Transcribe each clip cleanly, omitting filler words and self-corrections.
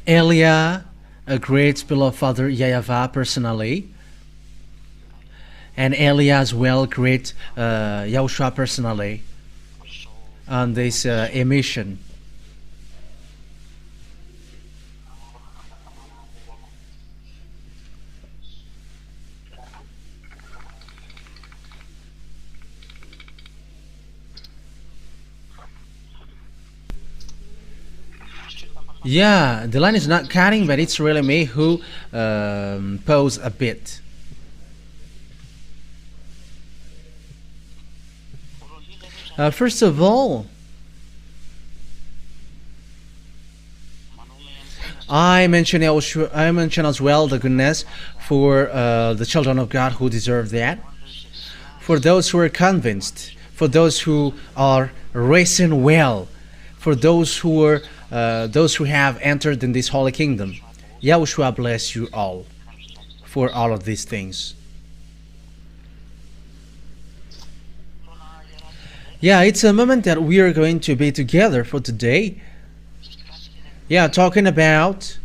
Elia greets beloved Father YAHVAH personally, and Elia as well greets YAHOSHUAH personally on this emission. Yeah, the line is not cutting, but it's really me who pause a bit. First of all, I mentioned as well the goodness for the children of God who deserve that. For those who are convinced, for those who are racing well, for those who have entered in this holy kingdom. YAHOSHUAH bless you all for all of these things. Yeah, it's a moment that we are going to be together for today. Yeah, talking about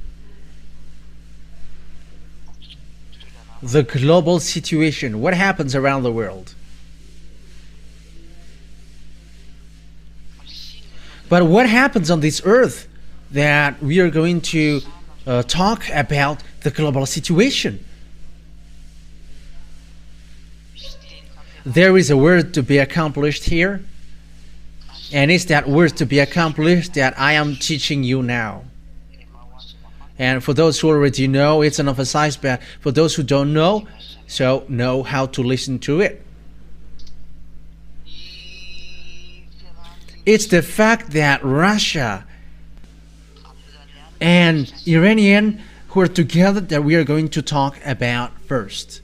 the global situation, what happens around the world. But what happens on this earth that we are going to talk about the global situation? There is a word to be accomplished here, and it's that word to be accomplished that I am teaching you now. And for those who already know, it's an emphasized, but for those who don't know, so know how to listen to it. It's the fact that Russia and Iranian who are together that we are going to talk about first.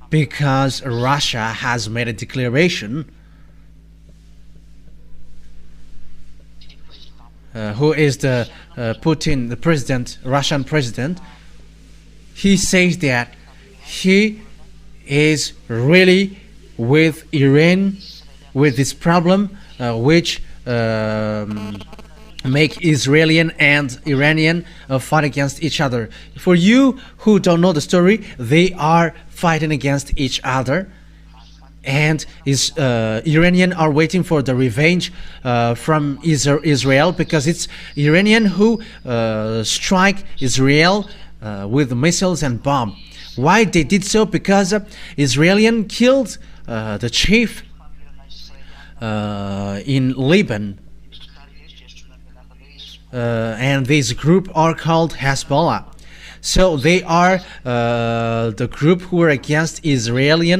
Because Russia has made a declaration. Who is the Putin, the president, Russian president? He says that he is really with Iran, with this problem, which make Israeli and Iranian fight against each other. For you who don't know the story, they are fighting against each other, and Iranian are waiting for the revenge from Israel, because it's Iranian who strike Israel with missiles and bomb. Why they did so? Because Israeli killed the chief in Lebanon, and this group are called Hezbollah. So they are the group who are against Israeli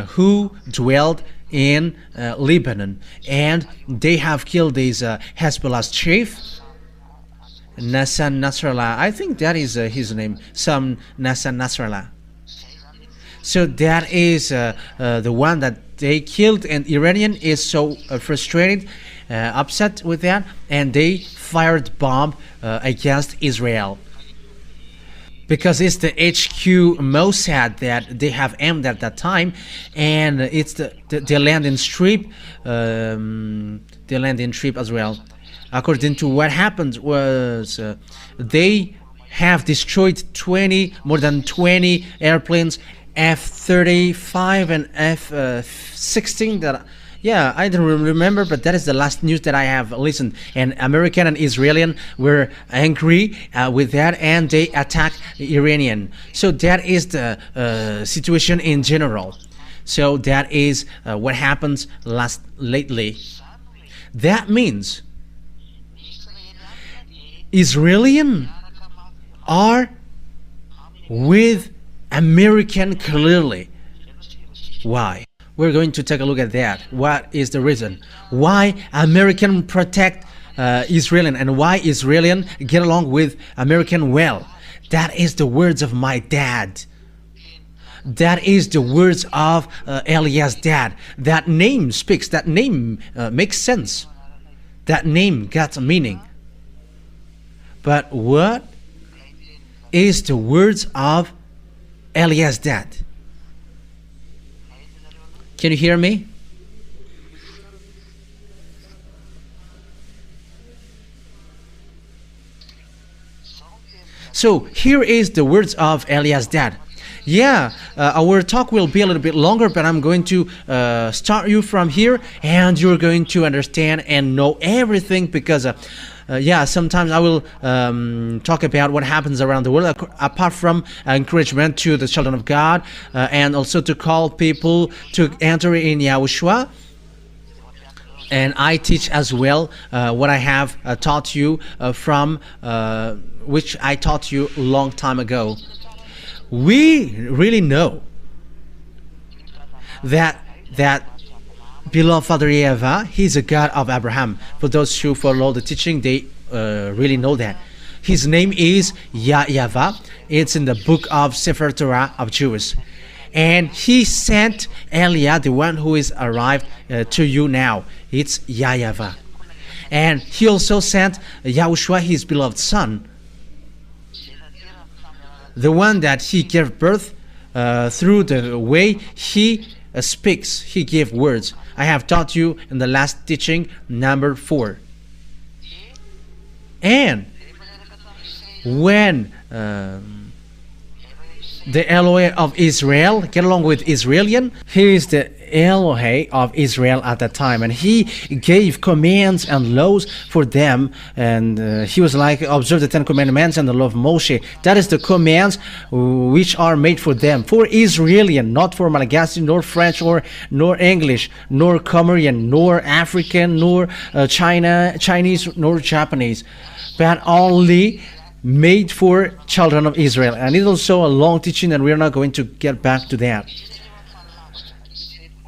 who dwelled in Lebanon, and they have killed this Hezbollah's chief, Nassan Nasrallah. I think that is his name, some Nassan Nasrallah. So that is the one that they killed, and Iranian is so frustrated, upset with that, and they fired bomb against Israel. Because it's the HQ Mossad that they have aimed at that time, and it's the landing strip, as well. According to what happened was they have destroyed more than 20 airplanes, F-35 and F-16 that. Yeah, I don't remember, but that is the last news that I have listened. And American and Israeli were angry with that, and they attacked Iranian. So that is the situation in general. So that is what happens lately. That means Israeli are with American clearly. Why? We're going to take a look at that. What is the reason? Why American protect Israeli, and why Israeli get along with American well? That is the words of my dad. That is the words of Elias' dad. That name speaks. That name makes sense. That name got a meaning. But what is the words of Elias' dad? Can you hear me? So here is the words of Eliah's dad. Yeah, our talk will be a little bit longer, but I'm going to start you from here, and you're going to understand and know everything, because yeah, sometimes I will talk about what happens around the world, apart from encouragement to the children of God, and also to call people to enter in YAHOSHUAH. And I teach as well what I have taught you from which I taught you a long time ago. We really know that beloved Father YAHVAH, he's a God of Abraham. For those who follow the teaching, they really know that. His name is YAHVAH. It's in the book of Sefer Torah of Jews. And he sent Eliah, the one who is arrived to you now. It's YAHVAH. And he also sent YAHOSHUAH, his beloved son, the one that he gave birth through the way he speaks. He gave words. I have taught you in the last teaching, number 4. And when the Elohim of Israel, get along with Israelian, he is the Elohim of Israel at that time, and he gave commands and laws for them, and he was like, observe the 10 commandments and the law of Moshe. That is the commands which are made for them, for Israelian, not for Malagasy, nor French, nor English, nor Comorian, nor African, nor Chinese, nor Japanese, but only made for children of Israel. And it's also a long teaching, and we're not going to get back to that.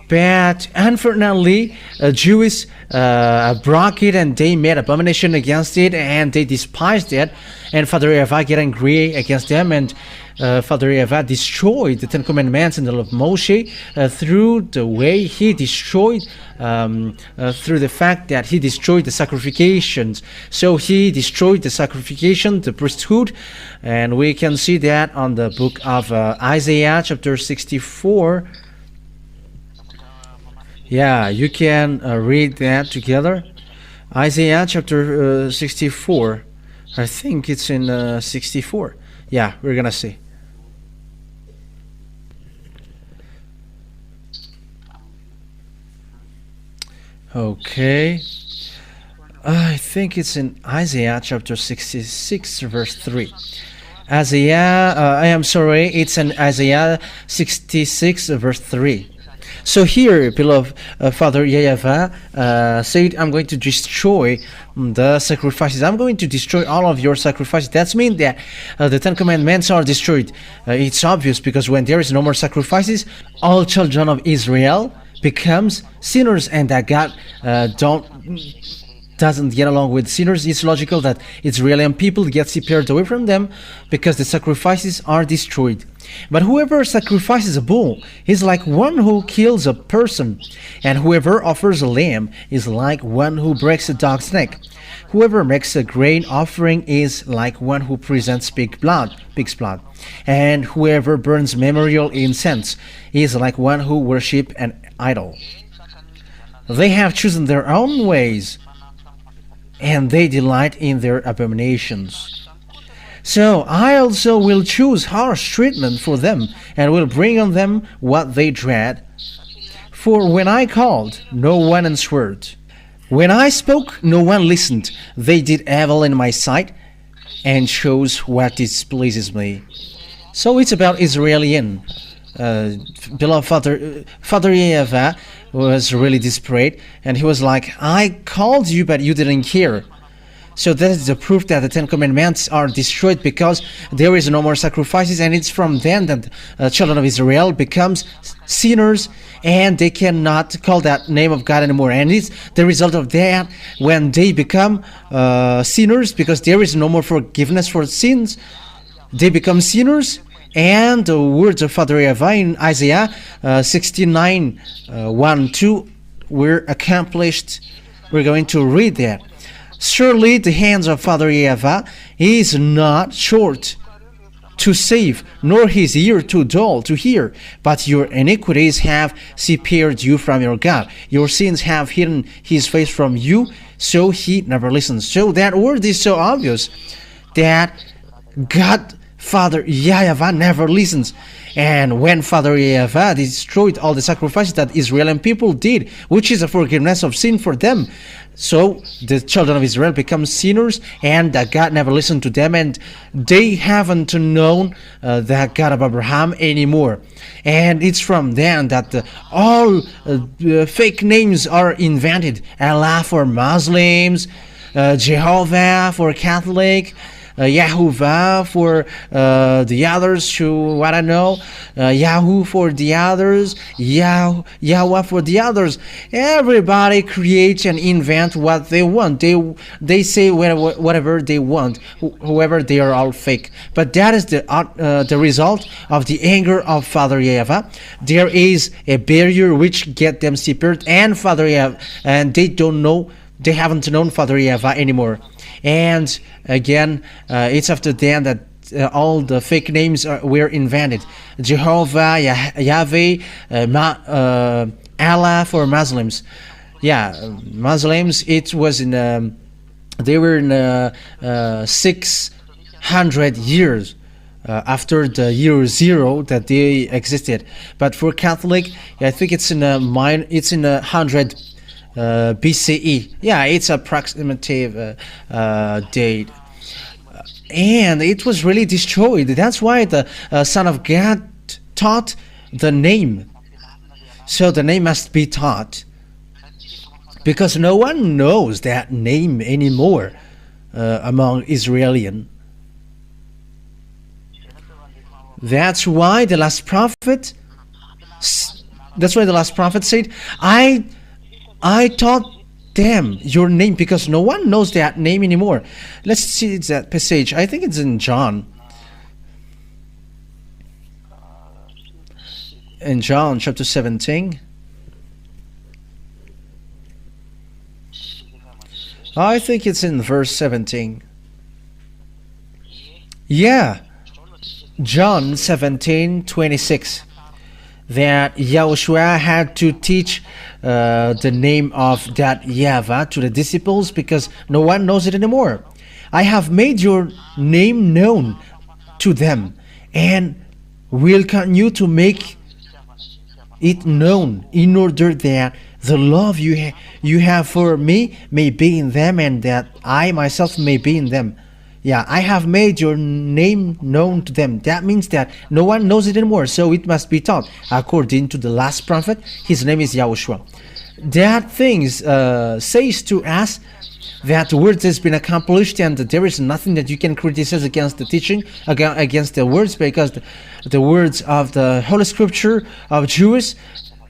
But unfortunately, Jews broke it, and they made abomination against it, and they despised it. And Father YAHVAH get angry against them, and Father YAHVAH destroyed the 10 commandments and the law of Moshe through the way he destroyed, through the fact that he destroyed the sacrifications. So he destroyed the sacrification, the priesthood, and we can see that on the book of Isaiah chapter 64. Yeah, you can read that together. Isaiah chapter 64. I think it's in 64. Yeah, we're gonna see. Okay. I think it's in Isaiah chapter 66 verse 3. It's in Isaiah 66 verse 3. So here, beloved Father YAHVAH said, I'm going to destroy the sacrifices. I'm going to destroy all of your sacrifices. That means that the 10 commandments are destroyed. It's obvious, because when there is no more sacrifices, all children of Israel becomes sinners, and that God doesn't get along with sinners. It's logical that Israeli people get separated away from them, because the sacrifices are destroyed. But whoever sacrifices a bull is like one who kills a person, and whoever offers a lamb is like one who breaks a dog's neck. Whoever makes a grain offering is like one who presents pig's blood, and whoever burns memorial incense is like one who worships an idol. They have chosen their own ways, and they delight in their abominations. So I also will choose harsh treatment for them, and will bring on them what they dread. For when I called, no one answered. When I spoke, no one listened. They did evil in my sight, and chose what displeases me. So it's about Israelian. Beloved Father YAHVAH was really desperate, and he was like, I called you, but you didn't hear. So that is the proof that the 10 commandments are destroyed, because there is no more sacrifices, and it's from then that children of Israel becomes sinners, and they cannot call that name of God anymore. And it's the result of that, when they become sinners, because there is no more forgiveness for sins, they become sinners. And the words of Father YAHVAH in Isaiah 69 1-2 were accomplished. We're going to read that. Surely the hands of Father YAHVAH is not short to save, nor his ear too dull to hear. But your iniquities have separated you from your God. Your sins have hidden his face from you, so he never listens. So that word is so obvious, that God Father YAHVAH never listens. And when Father YAHVAH destroyed all the sacrifices that Israeli people did, which is a forgiveness of sin for them, so the children of Israel become sinners, and that God never listened to them, and they haven't known the God of Abraham anymore. And it's from then that all fake names are invented. Allah for Muslims, Jehovah for Catholic, YAHVAH for the others who I don't know, Yahoo for the others, YAHVAH for the others. Everybody creates and invent what they want. They say whatever they want, whoever. They are all fake. But that is the result of the anger of Father YAHVAH. There is a barrier which get them separated, and Father YAHVAH, and they haven't known Father YAHVAH anymore. And again, it's after then that all the fake names were invented. Jehovah, Yahweh, Allah for Muslims. Yeah, Muslims. It was in they were in 600 years after the year 0 that they existed. But for Catholic, I think it's in 100. BCE. Yeah, it's approximative date, and it was really destroyed. That's why the Son of God taught the name. So the name must be taught, because no one knows that name anymore among Israelian. That's why the last prophet. That's why the last prophet said, I taught them your name, because no one knows that name anymore. Let's see that passage. I think it's in John. In John chapter 17. I think it's in verse 17. Yeah. John 17:26. That YAHOSHUAH had to teach the name of that YAHVAH to the disciples, because no one knows it anymore. I have made your name known to them, and will continue to make it known, in order that the love you have for me may be in them, and that I myself may be in them. Yeah, I have made your name known to them. That means that no one knows it anymore, so it must be taught. According to the last prophet, his name is YAHOSHUAH. That thing says to us that the words has been accomplished, and there is nothing that you can criticize against the teaching, against the words, because the words of the Holy Scripture of Jews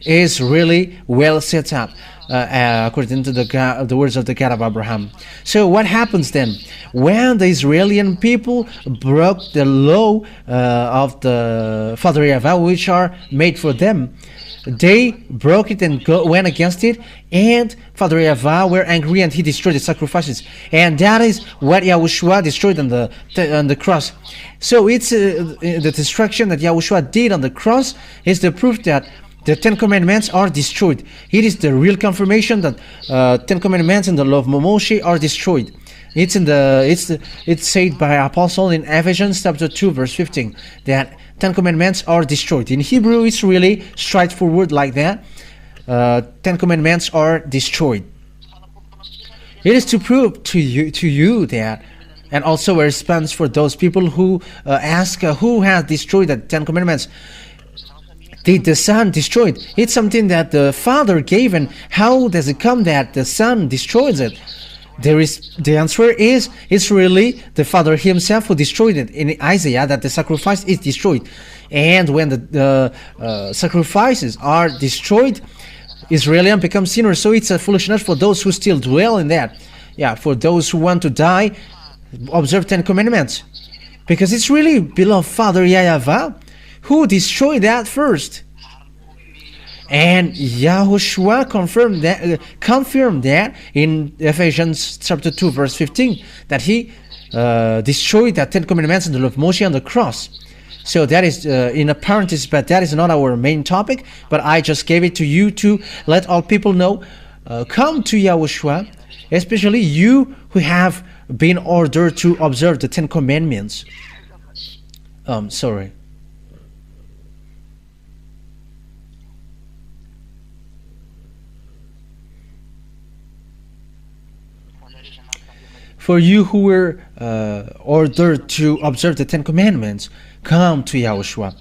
is really well set up. According to the words of the God of Abraham. So what happens then? When the Israeli people broke the law of the Father YAHVAH, which are made for them, they broke it and went against it, and Father YAHVAH were angry, and he destroyed the sacrifices. And that is what YAHOSHUAH destroyed on the cross. So it's the destruction that YAHOSHUAH did on the cross is the proof that the 10 Commandments are destroyed. It is the real confirmation that 10 Commandments and the law of Moshe are destroyed. It's said by Apostle in Ephesians chapter 2 verse 15 that 10 Commandments are destroyed. In Hebrew, it's really straightforward like that. 10 Commandments are destroyed. It is to prove to you that, and also a response for those people who ask who has destroyed the 10 Commandments. Did the Son destroy it? It's something that the Father gave, and how does it come that the Son destroys it? The answer is, it's really the Father himself who destroyed it. In Isaiah, that the sacrifice is destroyed. And when the sacrifices are destroyed, Israelians become sinners. So it's a foolishness for those who still dwell in that. Yeah, for those who want to die, observe 10 Commandments. Because it's really beloved Father YAHVAH who destroyed that first. And YAHOSHUAH confirmed that in Ephesians chapter 2 verse 15, that he destroyed the 10 Commandments and the law of Moshe on the cross. So that is in a parenthesis, but that is not our main topic, but I just gave it to you to let all people know. Come to YAHOSHUAH, especially you who have been ordered to observe the 10 Commandments. Sorry. For you who were ordered to observe the Ten Commandments, come to Yahushua,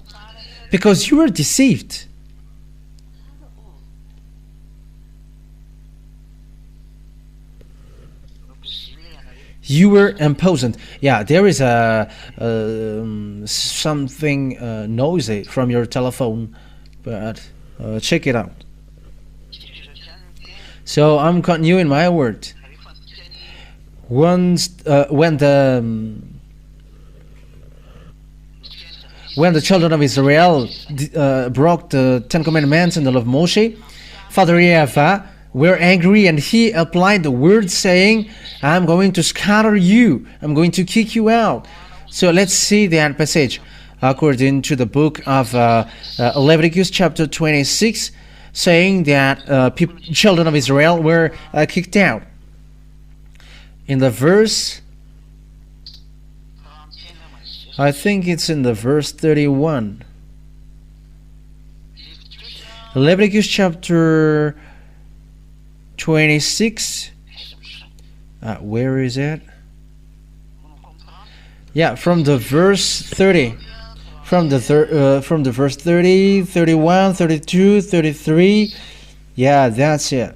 because you were deceived. You were impatient. Yeah, there is a something noisy from your telephone, but check it out. So I'm continuing my word. Once when the children of Israel broke the Ten Commandments and the law of Moshe, Father YAHVAH were angry, and he applied the word saying, I'm going to scatter you, I'm going to kick you out. So let's see that passage according to the book of Leviticus chapter 26, saying that children of Israel were kicked out. In the verse, I think it's in the verse 31. Leviticus chapter 26. Where is it? Yeah, from the verse 30. From the verse 30, 31, 32, 33. Yeah, that's it.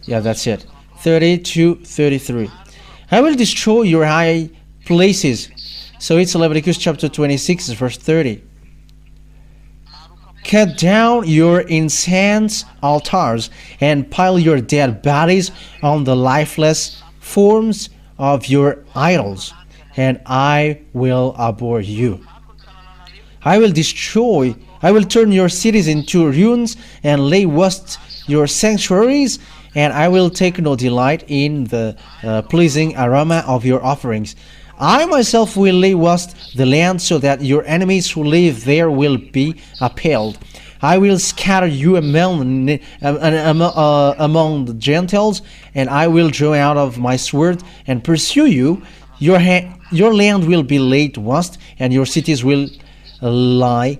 Yeah, that's it. 30 to 33. I will destroy your high places. So it's Leviticus chapter 26, verse 30. Cut down your incense altars and pile your dead bodies on the lifeless forms of your idols, and I will abhor you. I will turn your cities into ruins and lay waste your sanctuaries, and I will take no delight in the pleasing aroma of your offerings. I myself will lay waste the land so that your enemies who live there will be appalled. I will scatter you among the Gentiles, and I will draw out of my sword and pursue you. Your land will be laid waste, and your cities will lie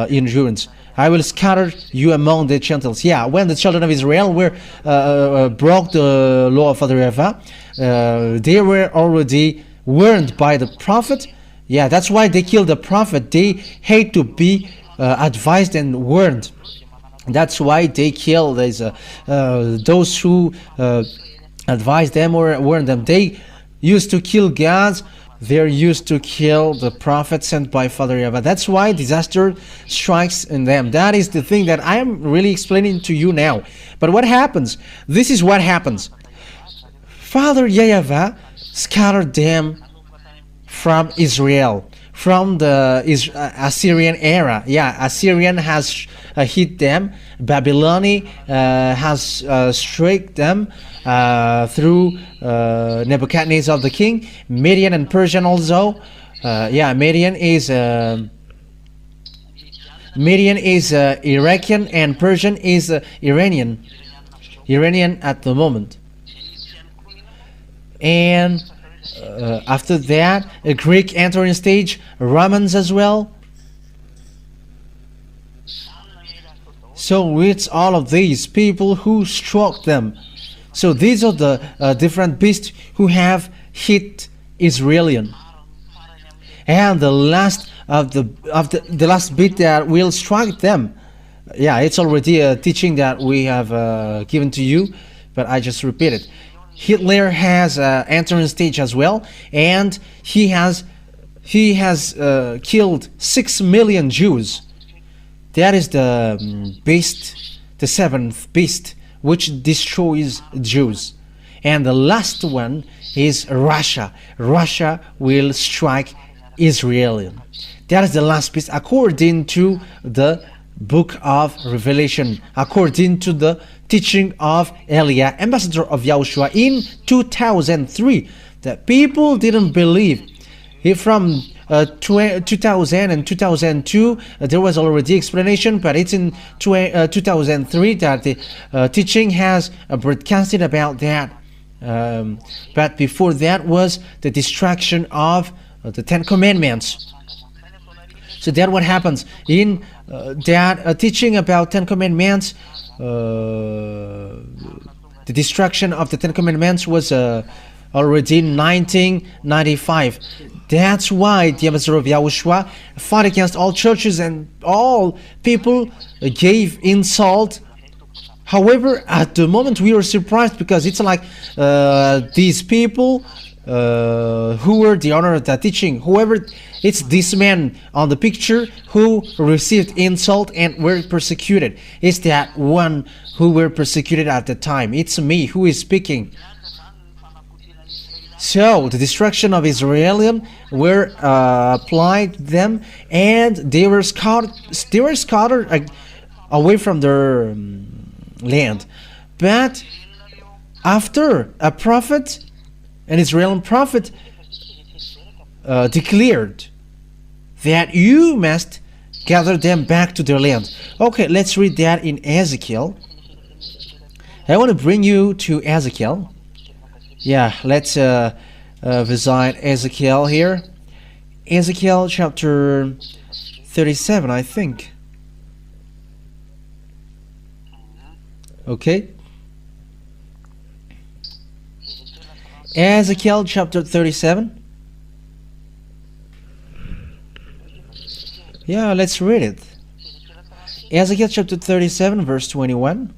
in ruins. I will scatter you among the Gentiles. Yeah, when the children of Israel broke the law of Father YAHVAH, they were already warned by the prophet. Yeah, that's why they killed the prophet. They hate to be advised and warned. That's why they kill those who advise them or warn them. They used to kill gods. They're used to kill the prophet sent by Father YAHVAH. That's why disaster strikes in them. That is the thing that I am really explaining to you now. But what happens? This is what happens. Father YAHVAH scattered them from Israel, from the Assyrian era. Yeah, Assyrian has hit them. Babylon has struck them through Nebuchadnezzar the king. Median and Persian also. Median is Iraqian, and Persian is Iranian. Iranian at the moment. And after that, a Greek entering stage, Romans as well. So it's all of these people who struck them. So these are the different beasts who have hit Israelian. And the last the last bit that will strike them. Yeah, it's already a teaching that we have given to you, but I just repeat it. Hitler has entering stage as well, and he has killed 6 million Jews. That is the beast, the seventh beast, which destroys Jews. And the last one is Russia. Russia will strike Israel. That is the last beast according to the book of Revelation, according to the teaching of Elia, ambassador of Yahushua in 2003. The people didn't believe. From 2000 and 2002 there was already explanation, but it's in 2003 that the teaching has broadcasted about that. But before that was the destruction of the Ten Commandments. So that what happens in that teaching about Ten Commandments. The destruction of the Ten Commandments was already in 1995. That's why the ambassador of Yahushua fought against all churches and all people gave insult. However, at the moment we were surprised because it's like these people who were the owner of that teaching, whoever, it's this man on the picture who received insult and were persecuted. It's that one who were persecuted at the time. It's me who is speaking. So the destruction of Israel were applied to them, and they were scattered away from their land. But after a prophet, an Israeli prophet, declared that you must gather them back to their land. Okay, let's read that in Ezekiel. I want to bring you to Ezekiel. Yeah, let's visit Ezekiel here. Ezekiel chapter 37, I think. Okay. Ezekiel chapter 37. Yeah, let's read it. Ezekiel chapter 37, verse 21.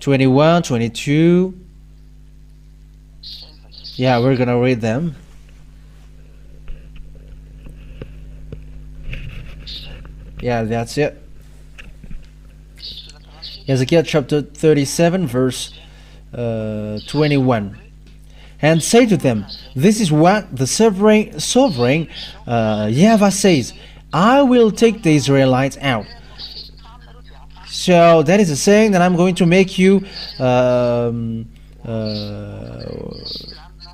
21, 22. Yeah, we're gonna read them. Yeah, that's it. Ezekiel chapter 37, verse 21. And say to them, this is what the sovereign YAHVAH says, I will take the Israelites out. So that is a saying that I'm going to make you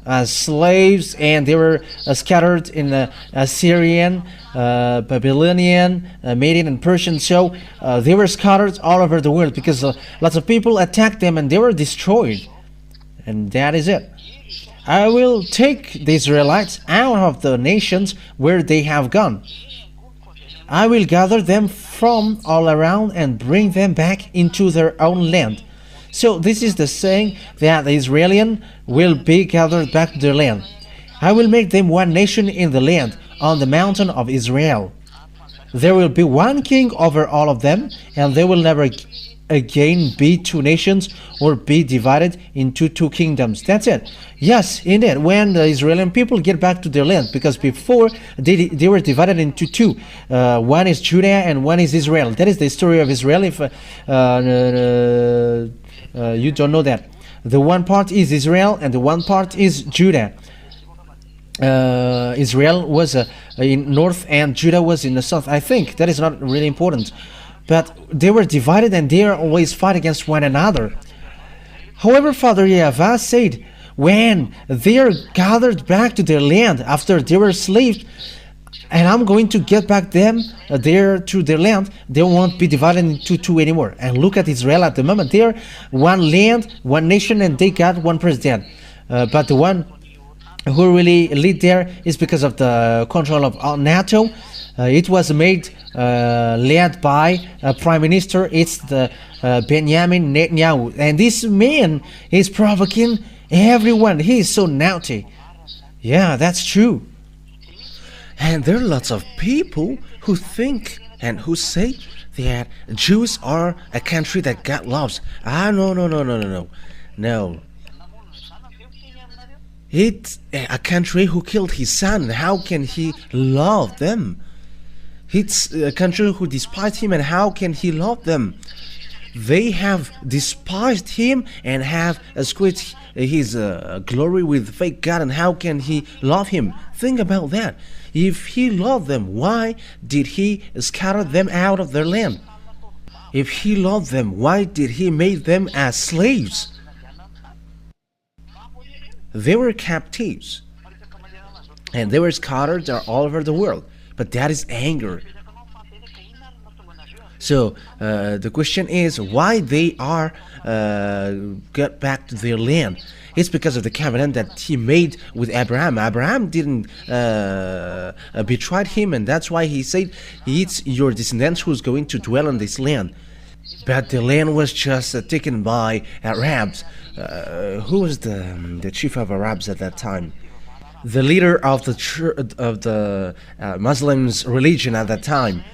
as slaves, and they were scattered in the Assyrian, Babylonian, Median, and Persian. So they were scattered all over the world because lots of people attacked them and they were destroyed. And that is it. I will take the Israelites out of the nations where they have gone. I will gather them from all around and bring them back into their own land. So this is the saying that the Israelians will be gathered back to their land. I will make them one nation in the land, on the mountain of Israel. There will be one king over all of them, and they will never again be two nations or be divided into two kingdoms. That's it. Yes, indeed, when the Israeli people get back to their land, because before they were divided into two. One is Judah and one is Israel. That is the story of Israel. If you don't know that, the one part is Israel and the one part is Judah. Israel was in north and Judah was in the south. I think that is not really important, but they were divided and they are always fight against one another. However, Father YAHVAH said, when they are gathered back to their land after they were slaves, and I'm going to get back them there to their land, they won't be divided into two anymore. And look at Israel at the moment. They are one land, one nation, and they got one president. But the one who really lead there is because of the control of NATO. It was made led by a prime minister. It's the Benjamin Netanyahu. And this man is provoking everyone. He is so naughty. Yeah, that's true. And there are lots of people who think and who say that Jews are a country that God loves. No. It's a country who killed his son. How can he love them? It's a country who despised him, and how can he love them? They have despised him and have squeezed his glory with fake God, and how can he love him? Think about that. If he loved them, why did he scatter them out of their land? If he loved them, why did he make them as slaves? They were captives, and they were scattered all over the world. But that is anger. So the question is why they are get back to their land. It's because of the covenant that he made with Abraham. Abraham didn't betray him, and that's why he said it's your descendants who's going to dwell in this land. But the land was just taken by Arabs. Who was the chief of Arabs at that time? The leader of the Muslims religion at that time.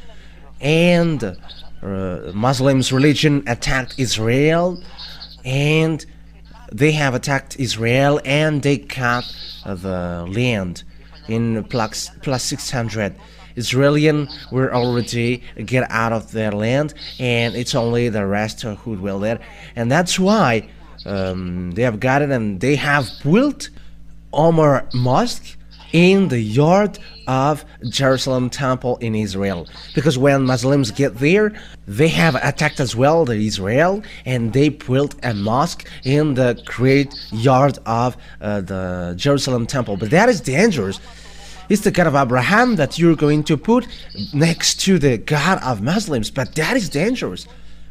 And Muslims religion attacked Israel, and they have attacked Israel, and they cut the land in plus 600. Israelis were already get out of their land, and it's only the rest who dwell there, and that's why they have got it, and they have built Omar Mosque in the yard of Jerusalem temple in Israel, because when Muslims get there, they have attacked as well the Israel, and they built a mosque in the great yard of the Jerusalem temple. But that is dangerous. It's the God of Abraham that you're going to put next to the God of Muslims, but that is dangerous.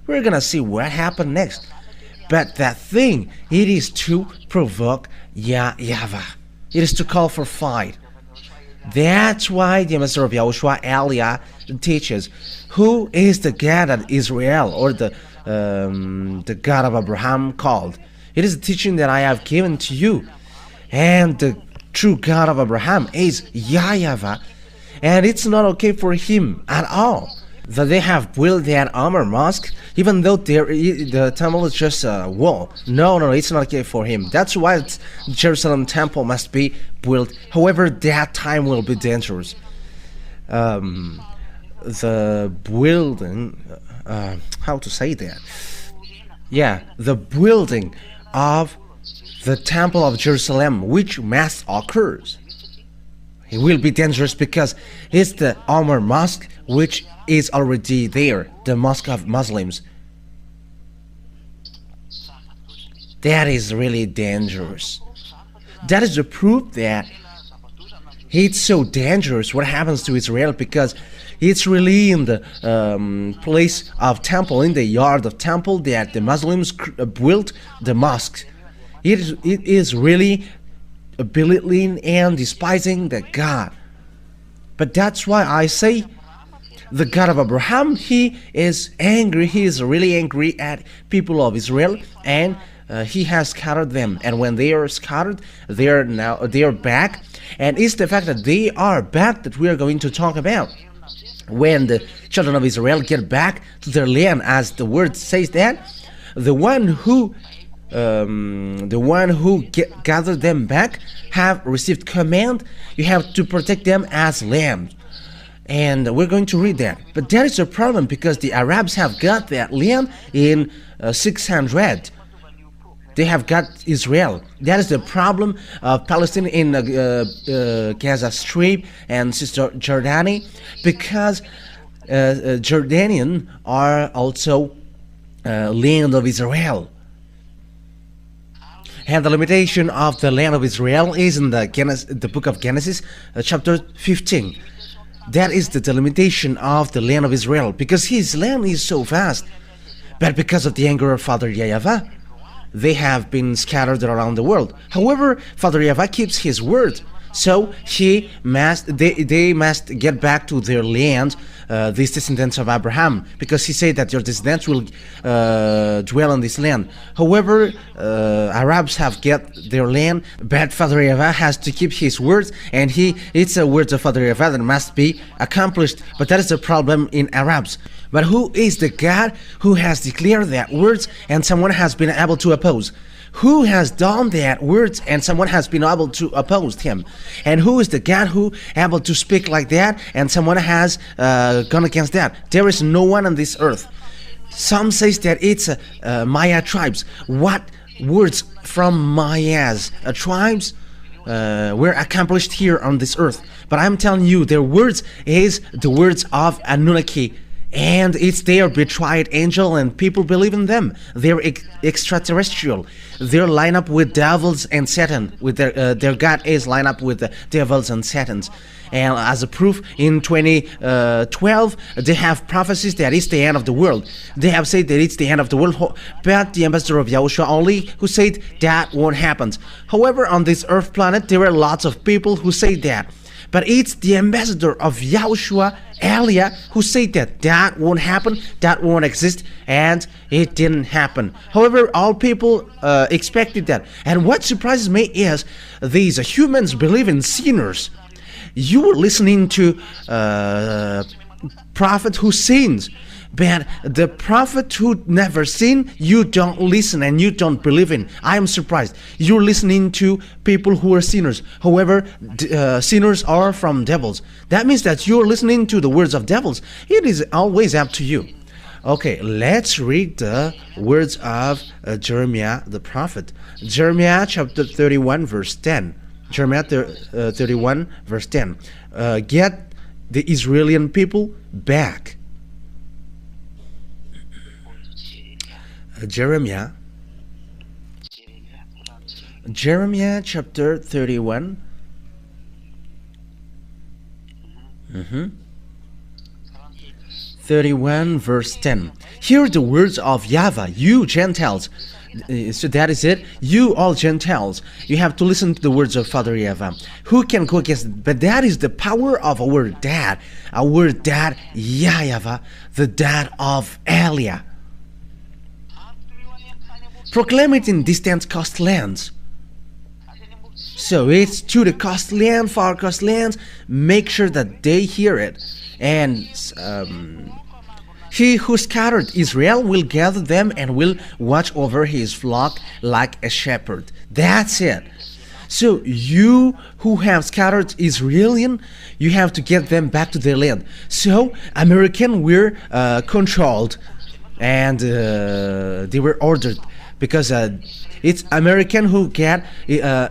We're gonna see what happened next. But that thing, it is to provoke YAHVAH. It is to call for fight. That's why the Master of YAHOSHUAH Elia teaches who is the God of Israel, or the God of Abraham called. It is a teaching that I have given to you, and the true God of Abraham is YAHVAH, and it's not okay for him at all that they have built that Omar Mosque, even though the temple is just a wall. No, it's not okay for him. That's why the Jerusalem temple must be built. However, that time will be dangerous. The building, how to say that? Yeah, the building of the temple of Jerusalem, which must occurs, it will be dangerous because it's the Omar Mosque, which is already there, the mosque of Muslims. That is really dangerous. That is the proof that it's so dangerous what happens to Israel, because it's really in the place of temple, in the yard of temple, that the Muslims built the mosque. It is really belittling and despising the God. But that's why I say the God of Abraham, he is angry. He is really angry at people of Israel, and he has scattered them. And when they are scattered, they are back. And it's the fact that they are back that we are going to talk about. When the children of Israel get back to their land, as the word says that, the one who gathered them back have received command. You have to protect them as lambs. And we're going to read that. But that is a problem, because the Arabs have got that land in 600. They have got Israel. That is the problem of Palestine in Gaza Strip and Cisjordania, because Jordanian are also land of Israel. And the limitation of the land of Israel is in the book of Genesis, chapter 15. That is the delimitation of the land of Israel, because his land is so vast. But because of the anger of Father YAHVAH, they have been scattered around the world. However, Father YAHVAH keeps his word, so they must get back to their land, these descendants of Abraham, because he said that your descendants will dwell on this land. However, Arabs have get their land, but Father YAHVAH has to keep his words, and it's a word of Father YAHVAH that must be accomplished. But that is the problem in Arabs. But who is the God who has declared that words and someone has been able to oppose? Who has done that words and someone has been able to oppose him? And who is the God who able to speak like that and someone has gone against that? There is no one on this earth. Some says that it's Maya tribes. What words from Maya's tribes were accomplished here on this earth? But I'm telling you, their words is the words of Anunnaki. And it's their betrayed angel, and people believe in them. They're extraterrestrial. They're lined up with devils and Satan. With their God is lined up with the devils and Satans. And as a proof, in 2012, they have prophecies that it's the end of the world. They have said that it's the end of the world, but the ambassador of YAHOSHUAH only who said that won't happen. However, on this earth planet, there were lots of people who say that. But it's the ambassador of YAHOSHUAH, Elia, who said that that won't happen, that won't exist, and it didn't happen. However, all people expected that. And what surprises me is these humans believe in sinners. You were listening to prophet who sins, but the prophet who never sinned, you don't listen and you don't believe in. I am surprised. You're listening to people who are sinners. However, sinners are from devils. That means that you're listening to the words of devils. It is always up to you. Okay, let's read the words of Jeremiah the prophet. Jeremiah chapter 31 verse 10. Jeremiah 31 verse 10. Get the Israeli people back. Jeremiah chapter 31. 31 verse 10. Hear the words of YAHVAH, you Gentiles. So that is it. You all Gentiles, you have to listen to the words of Father YAHVAH. Who can go against it? But that is the power of our dad YAHVAH, the dad of Elia. Proclaim it in distant coast lands. So it's to the coast land, far coast lands. Make sure that they hear it. And he who scattered Israel will gather them and will watch over his flock like a shepherd. That's it. So you who have scattered Israelian, you have to get them back to their land. So American were controlled and they were ordered, because it's American who get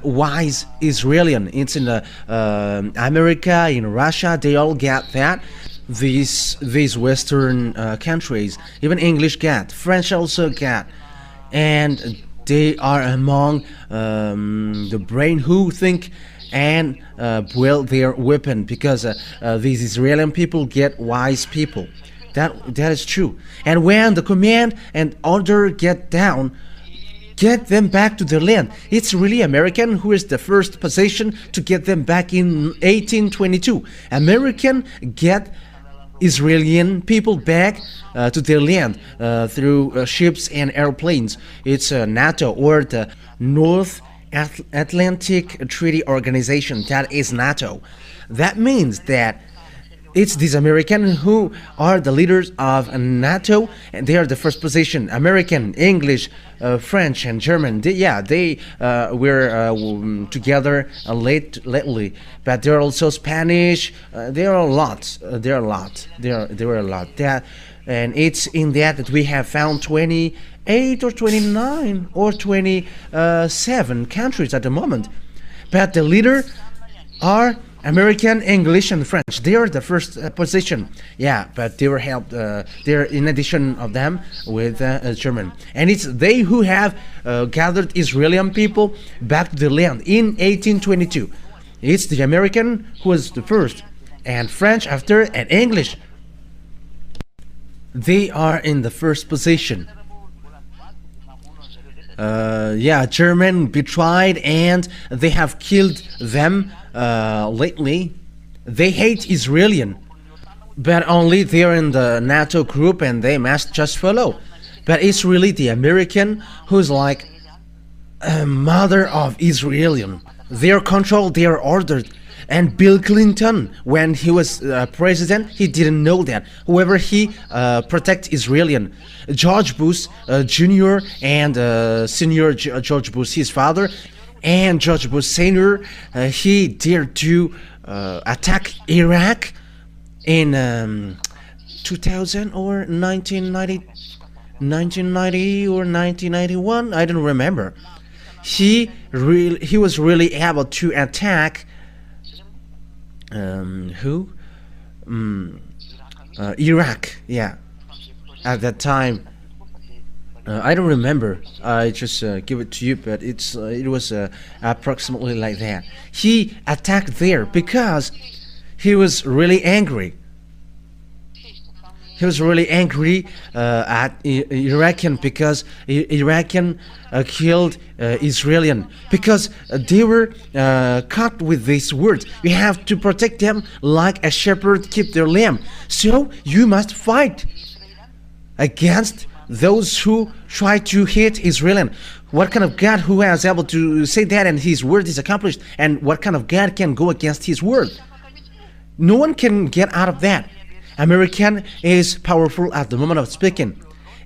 wise Israelian. It's in America, in Russia, they all get that. These Western countries, even English get, French also get, and they are among the brain who think and build their weapon, because these Israeli people get wise people. That is true. And when the command and order get down, get them back to their land. It's really American who is the first position to get them back in 1822. American get Israeli people back to their land through ships and airplanes. It's NATO, or the North Atlantic Treaty Organization. That is NATO. That means that it's these Americans who are the leaders of NATO, and they are the first position. American, English, French, and German. They were together lately, but there are also Spanish. There are a lot. There were a lot. And it's in that we have found 28 or 29 or 27 countries at the moment. But the leader are American, English, and French. They are the first position. Yeah, but they were helped. They're in addition of them with German, and it's they who have gathered Israeli people back to the land in 1822. It's the American who was the first, and French after, and English. They are in the first position. German betrayed, and they have killed them lately. They hate Israelian, but only they're in the NATO group and they must just follow. But it's really the American who's like a mother of Israelian. They're controlled, they're ordered. And Bill Clinton, when he was president, he didn't know that. However, he protect Israelian. George Bush Jr. and Senior George Bush, his father, and George Bush Senior, he dared to attack Iraq in 2000 or 1990 or 1991. I don't remember. He was really able to attack Iraq. Yeah, at that time. I don't remember. I just give it to you, but it was approximately like that. He attacked there because he was really angry. He was really angry at Iraqi because Iraqi killed Israeli because they were caught with this word. You have to protect them like a shepherd keep their lamb. So you must fight against those who try to hate Israel. What kind of God who is able to say that and his word is accomplished? And what kind of God can go against his word? No one can get out of that. American is powerful at the moment of speaking,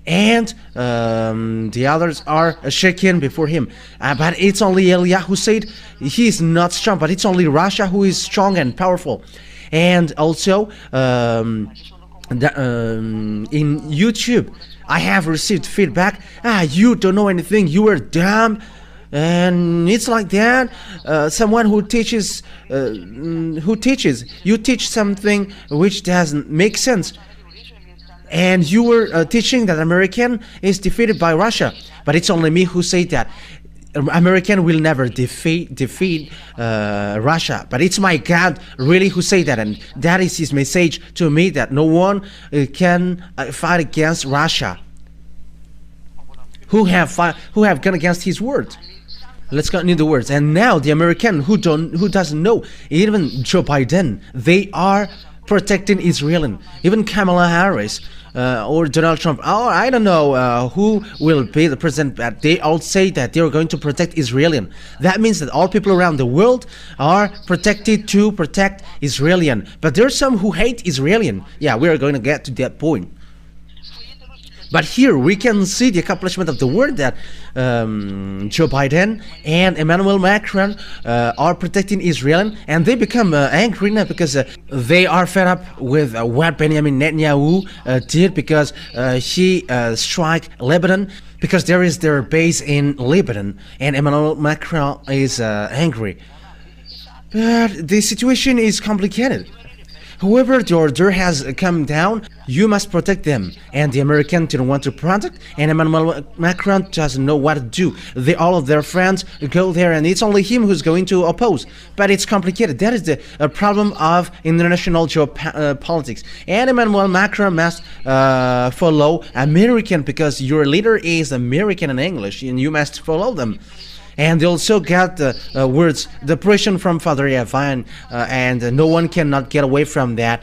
and the others are shaken before him. But it's only Elia who said he is not strong, but it's only Russia who is strong and powerful. And also in YouTube, I have received feedback. You don't know anything. You are dumb. And it's like that. Someone who teaches, you teach something which doesn't make sense, and you were teaching that American is defeated by Russia. But it's only me who say that American will never defeat Russia. But it's my God really who say that, and that is his message to me, that no one can fight against Russia. Who have gone against his word. Let's continue the words. And now the American who doesn't know, even Joe Biden, they are protecting Israel. Even Kamala Harris or Donald Trump, I don't know who will be the president, but they all say that they are going to protect Israel. That means that all people around the world are protected to protect Israel. But there are some who hate Israel. Yeah, we are going to get to that point. But here we can see the accomplishment of the word that Joe Biden and Emmanuel Macron are protecting Israel, and they become angry now because they are fed up with what Benjamin Netanyahu did, because he struck Lebanon, because there is their base in Lebanon, and Emmanuel Macron is angry. But the situation is complicated. However, the order has come down. You must protect them, and the American didn't want to protect, and Emmanuel Macron doesn't know what to do. All of their friends go there, and it's only him who's going to oppose. But it's complicated. That is the problem of international geopolitics. And Emmanuel Macron must follow American, because your leader is American in English, and you must follow them. And they also got the words, the pressure from Father YAHVAH, and no one cannot get away from that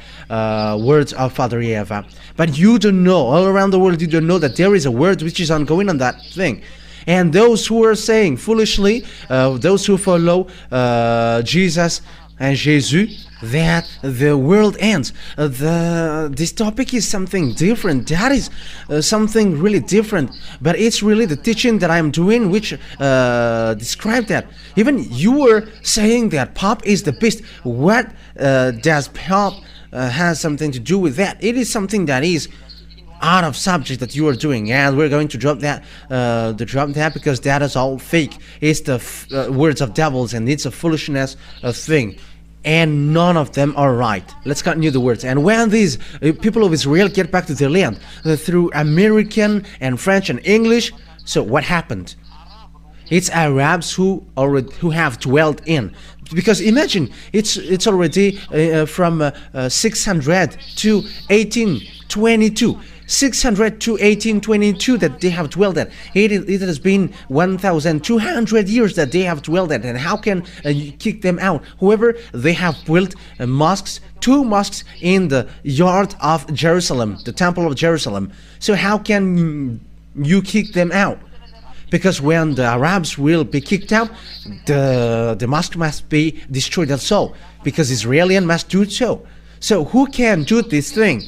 words of Father YAHVAH. But you don't know, all around the world, you don't know that there is a word which is ongoing on that thing. And those who are saying foolishly, those who follow Jesus and Jesus, that the world ends. This topic is something different. That is something really different. But it's really the teaching that I'm doing which describe that. Even you were saying that Pop is the beast. What does Pop has something to do with that? It is something that is out of subject that you are doing, and we're going to drop that because that is all fake. It's the words of devils, and it's a foolishness thing, and none of them are right. Let's continue the words. And when these people of Israel get back to their land through American and French and English, so what happened? It's Arabs who have dwelt in. Because imagine, it's already from 600 to 1822. 600 to 1822 that they have dwelled at. It has been 1,200 years that they have dwelled at. And how can you kick them out? However, they have built mosques, 2 mosques in the yard of Jerusalem, the Temple of Jerusalem. So how can you kick them out? Because when the Arabs will be kicked out, the mosque must be destroyed also, because Israelis must do so. So who can do this thing?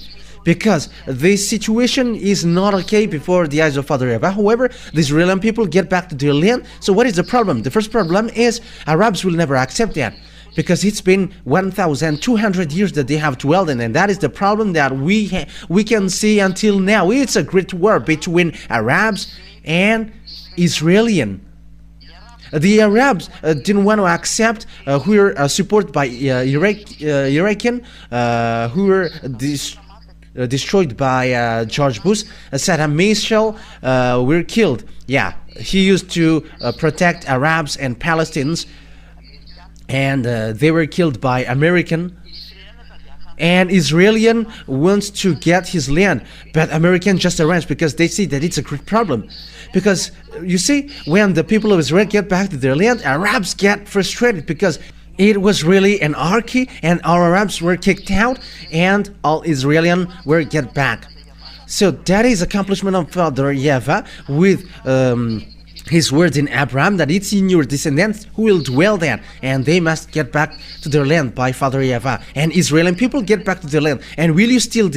Because this situation is not okay before the eyes of Father YAHVAH. However, the Israeli people get back to their land. So what is the problem? The first problem is Arabs will never accept that, because it's been 1,200 years that they have dwelled in, and that is the problem that we can see until now. It's a great war between Arabs and Israeli. The Arabs didn't want to accept who were supported by Iraqi, who were destroyed by George Bush. Saddam Hussein were killed. Yeah, he used to protect Arabs and Palestinians, and they were killed by American. and Israelian wants to get his land, but American just arranged because they see that it's a great problem. Because you see, when the people of Israel get back to their land, Arabs get frustrated because it was really an anarchy, and our Arabs were kicked out, and all Israelian were get back. So that is accomplishment of Father YAHVAH with his words in Abraham, that it's in your descendants who will dwell there, and they must get back to their land by Father YAHVAH. And Israeli people get back to their land. And will you still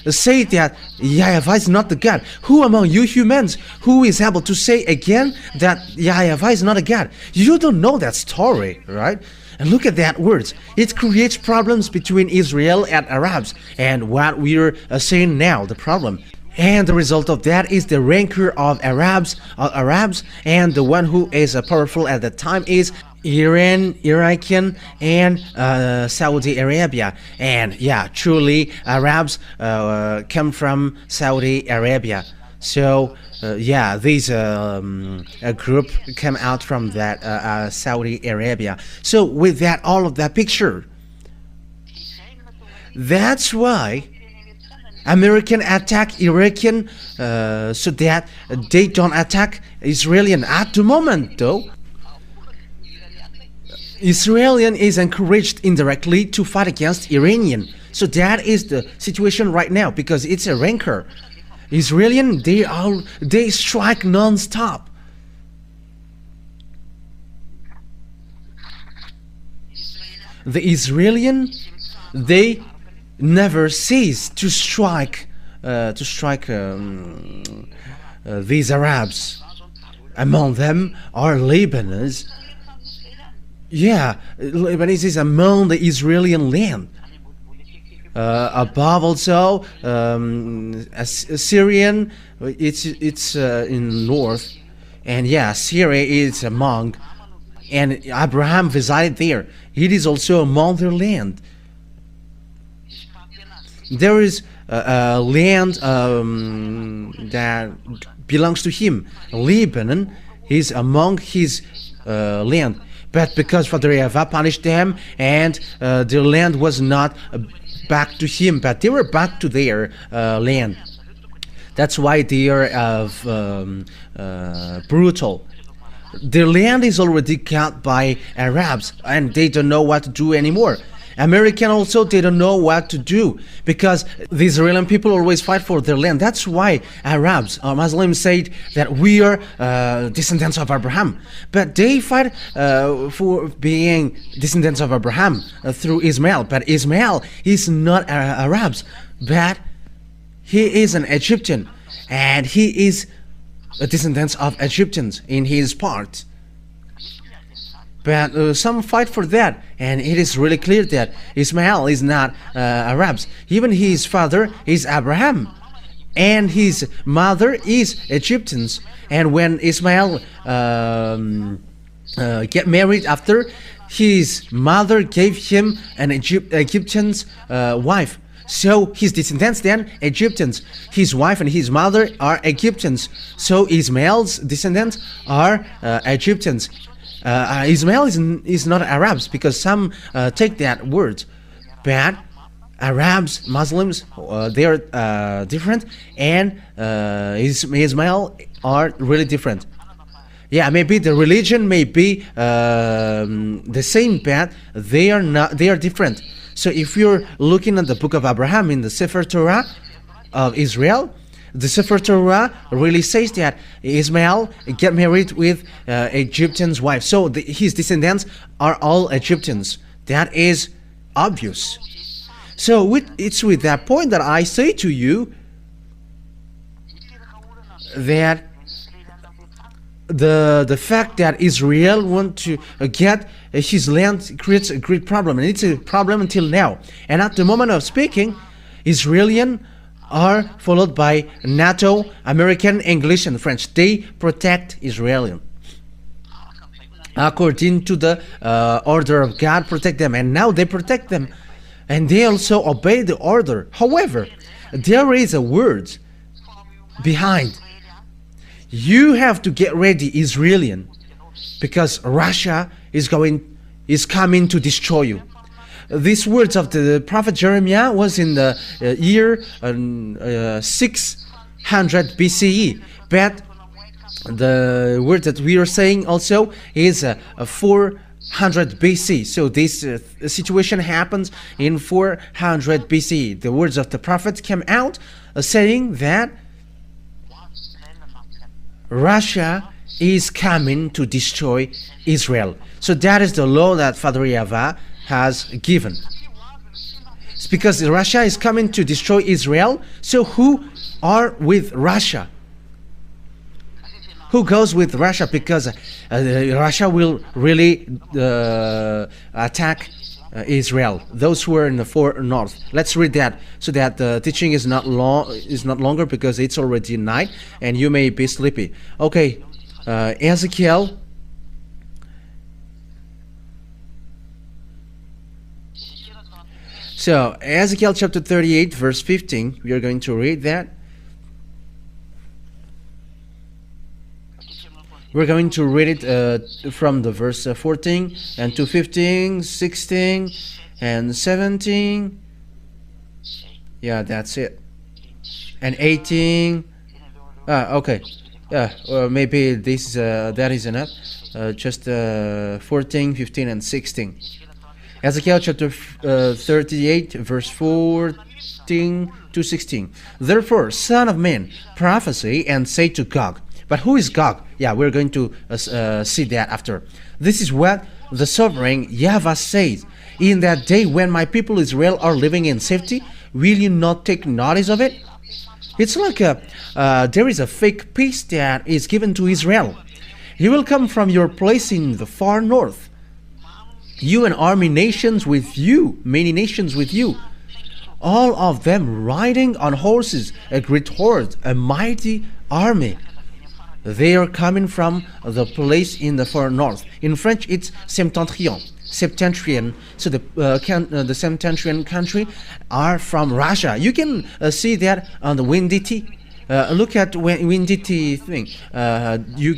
say that YAHVAH is not the God? Who among you humans who is able to say again that YAHVAH is not a God? You don't know that story, right? And look at that words. It creates problems between Israel and Arabs, and what we're saying now, the problem. And the result of that is the rancor of Arabs, and the one who is powerful at the time is Iran, Iraq, and Saudi Arabia. And yeah, truly Arabs come from Saudi Arabia. So yeah, this group came out from that Saudi Arabia. So with that, all of that picture, that's why American attack Iraqi so that they don't attack Israelian. At the moment though, Israelian is encouraged indirectly to fight against Iranian. So that is the situation right now, because it's a rancor. Israelian, they strike non-stop. The Israelian, they never cease to strike these Arabs. Among them are Lebanese. Yeah, Lebanese is among the Israeli land. Above also Syrian, it's in north, and yeah, Syria is among, and Abraham resided there. It is also among their land. There is land that belongs to him. Lebanon is among his land. But because Father YAHVAH punished them, and their land was not back to him, but they were back to their land. That's why they are brutal. Their land is already cut by Arabs, and they don't know what to do anymore. American also, they don't know what to do, because the Israeli people always fight for their land. That's why Arabs or Muslims say that we are descendants of Abraham, but they fight for being descendants of Abraham through Ismail. But Ismail is not Arabs, but he is an Egyptian, and he is a descendant of Egyptians in his part. But some fight for that, and it is really clear that Ismail is not Arabs. Even his father is Abraham, and his mother is Egyptians. And when Ismail get married after, his mother gave him an Egyptian's wife. So his descendants then Egyptians. His wife and his mother are Egyptians. So Ismail's descendants are Egyptians. Ismail is not Arabs, because some take that word, but Arabs, Muslims, they are different, and Ismail are really different. Yeah, maybe the religion may be the same, but they are not. They are different. So if you're looking at the book of Abraham in the Sefer Torah of Israel, the Sefer Torah really says that Ismail get married with Egyptian's wife. So his descendants are all Egyptians. That is obvious. So it's with that point that I say to you that the fact that Israel want to get his land creates a great problem, and it's a problem until now. And at the moment of speaking, Israelian are followed by NATO, American, English, and French. They protect Israel according to the order of God. Protect them, and now they protect them, and they also obey the order. However, there is a word behind. You have to get ready, Israelian, because Russia is coming to destroy you. these words of the prophet Jeremiah was in the year 600 BCE, but the word that we are saying also is 400 BC. So this situation happens in 400 BC. The words of the prophet came out saying that Russia is coming to destroy Israel. So that is the law that Father YAHVAH has given. It's because Russia is coming to destroy Israel. So who are with Russia? Who goes with Russia? Because Russia will really attack Israel. Those who are in the far north. Let's read that so that the teaching is not longer, because it's already night and you may be sleepy. Okay, Ezekiel. So Ezekiel chapter 38 verse 15. We are going to read that. We're going to read it from the verse 14 and to 15, 16 and 17. Yeah, that's it. And 18. Okay. Yeah, maybe this that is enough. Just 14, 15 and 16. Ezekiel chapter 38 verse 14 to 16. Therefore, son of man, prophesy and say to Gog. But who is Gog? Yeah, we're going to see that after. This is what the sovereign YAHVAH says. In that day when my people Israel are living in safety, will you not take notice of it? It's like there is a fake peace that is given to Israel. You will come from your place in the far north. You and army nations with you, many nations with you. All of them riding on horses, a great horde, a mighty army. They are coming from the place in the far north. In French, it's septentrion. So the septentrion country are from Russia. You can see that on the Windy T. Look at Windy T thing. You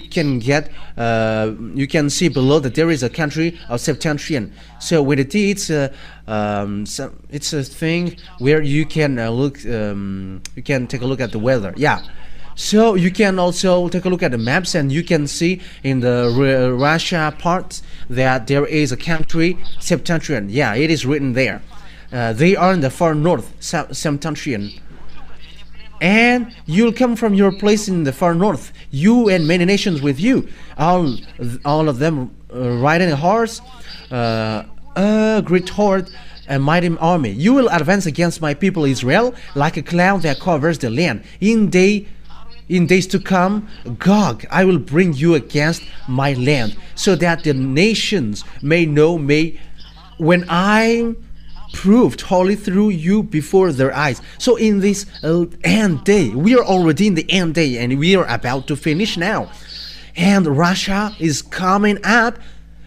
can see below that there is a country of septentrion. So Windy T, it's a thing where you can look. You can take a look at the weather. Yeah. So you can also take a look at the maps, and you can see in the Russia part that there is a country septentrion. Yeah, it is written there. They are in the far north, septentrion. And you'll come from your place in the far north, you and many nations with you, all of them riding a horse, a great horde, a mighty army. You will advance against my people Israel like a cloud that covers the land. In days to come, Gog, I will bring you against my land, so that the nations may know me when I proved holy through you before their eyes. So in this end day, we are already in the end day, and we are about to finish now. And Russia is coming up,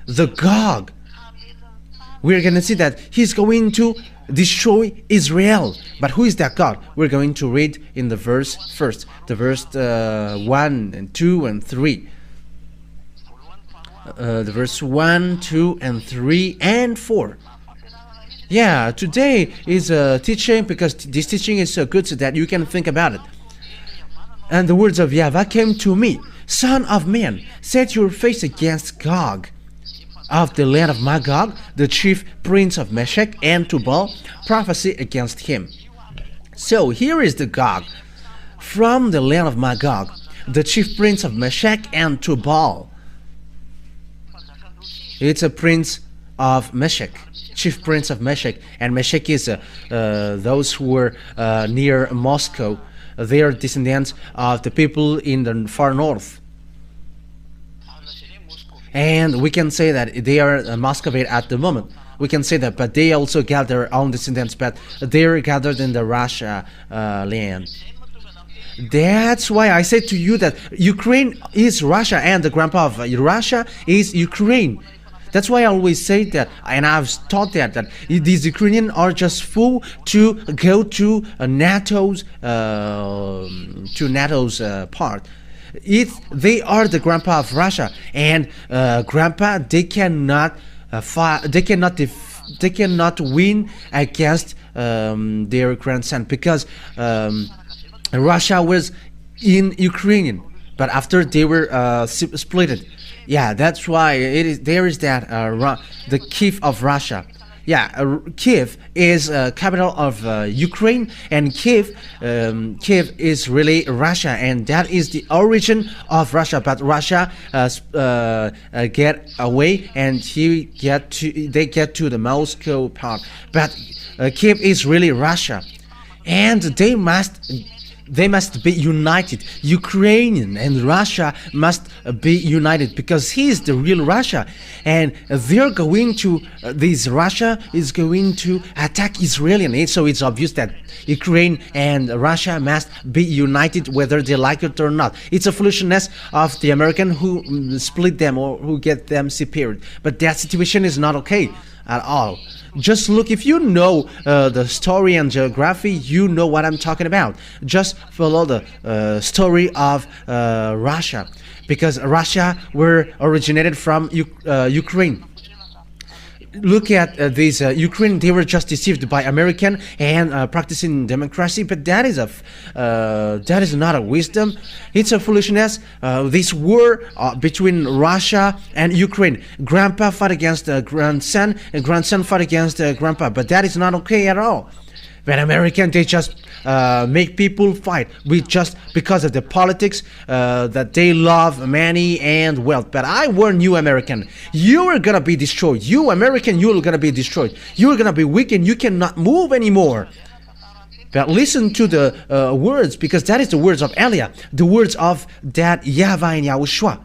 the Gog. We're going to see that he's going to destroy Israel. But who is that God? We're going to read in the verse first, the verse 1 and 2 and 3. The verse 1, 2 and 3 and 4. Yeah, today is a teaching, because this teaching is so good so that you can think about it. And the words of YAHVAH came to me. Son of man, set your face against Gog of the land of Magog, the chief prince of Meshech and Tubal, prophesy against him. So here is the Gog from the land of Magog, the chief prince of Meshech and Tubal. It's a prince of Meshech, chief prince of Meshech, and Meshech is those who were near Moscow. They are descendants of the people in the far north. And we can say that they are Muscovite at the moment. We can say that, but they also got their own descendants, but they are gathered in the Russia land. That's why I said to you that Ukraine is Russia, and the grandpa of Russia is Ukraine. That's why I always say that, and I've taught that these Ukrainians are just full to go to NATO's part. They are the grandpa of Russia, and grandpa, they cannot cannot win against their grandson, because Russia was in Ukrainian, but after they were split. Yeah, that's why there is that the Kiev of Russia. Yeah, Kiev is capital of Ukraine, and Kiev is really Russia, and that is the origin of Russia. But Russia get away, and they get to the Moscow part. But Kiev is really Russia, and they must be united. Ukrainian and Russia must be united, because he is the real Russia, and they're going to Russia is going to attack Israel. So it's obvious that Ukraine and Russia must be united, whether they like it or not. It's a foolishness of the American who split them or who get them separated. But that situation is not okay at all. Just look, if you know the story and geography, you know what I'm talking about. Just follow the story of Russia, because Russia were originated from Ukraine. Look at these Ukraine. They were just deceived by American and practicing democracy, but that is not a wisdom. It's a foolishness. This war between Russia and Ukraine. Grandpa fought against grandson, and grandson fought against grandpa, but that is not okay at all. When American, they just make people fight just because of the politics, that they love money and wealth. But I warn you, American, you are gonna be destroyed. You American, you are gonna be destroyed. You are gonna be weak and you cannot move anymore. But listen to the words, because that is the words of Elia, the words of that YAHVAH and YAHOSHUAH.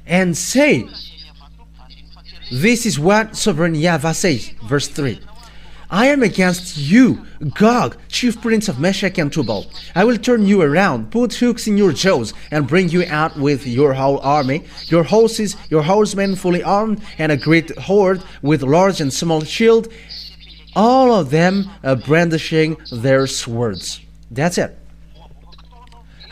And say, this is what sovereign YAHVAH says, verse 3. I am against you, Gog, chief prince of Meshach and Tubal. I will turn you around, put hooks in your jaws, and bring you out with your whole army, your horses, your horsemen fully armed, and a great horde with large and small shield, all of them brandishing their swords. That's it.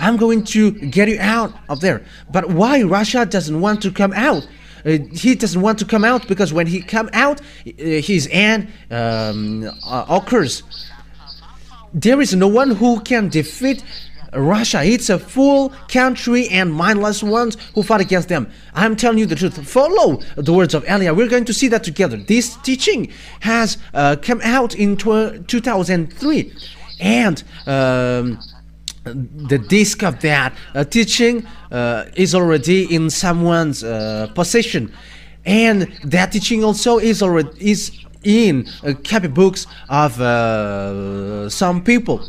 I'm going to get you out of there. But why Russia doesn't want to come out? He doesn't want to come out because when he come out, his end occurs. There is no one who can defeat Russia. It's a full country and mindless ones who fought against them. I'm telling you the truth. Follow the words of Elia. We're going to see that together. This teaching has come out in 2003, and the disc of that teaching is already in someone's possession, and that teaching also is in copy books of some people.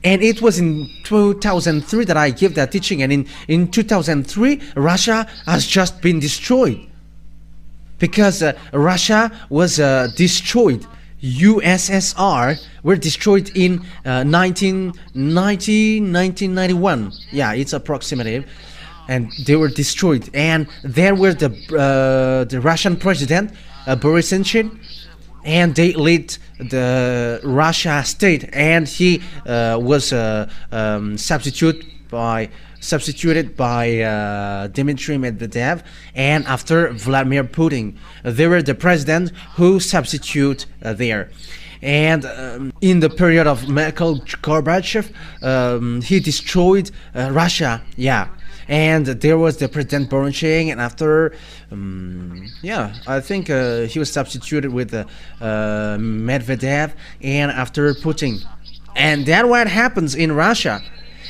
And it was in 2003 that I gave that teaching, and in 2003 Russia has just been destroyed, because Russia was destroyed. USSR were destroyed in 1991. Yeah, it's approximative, and they were destroyed. And there were the Russian president Boris Yeltsin, and they lead the Russia state, and he was substituted by Dmitry Medvedev, and after Vladimir Putin. They were the president who substitute there. And in the period of Mikhail Gorbachev, he destroyed Russia. Yeah. And there was the President Borucheng, and after, I think he was substituted with Medvedev, and after Putin. And that's what happens in Russia.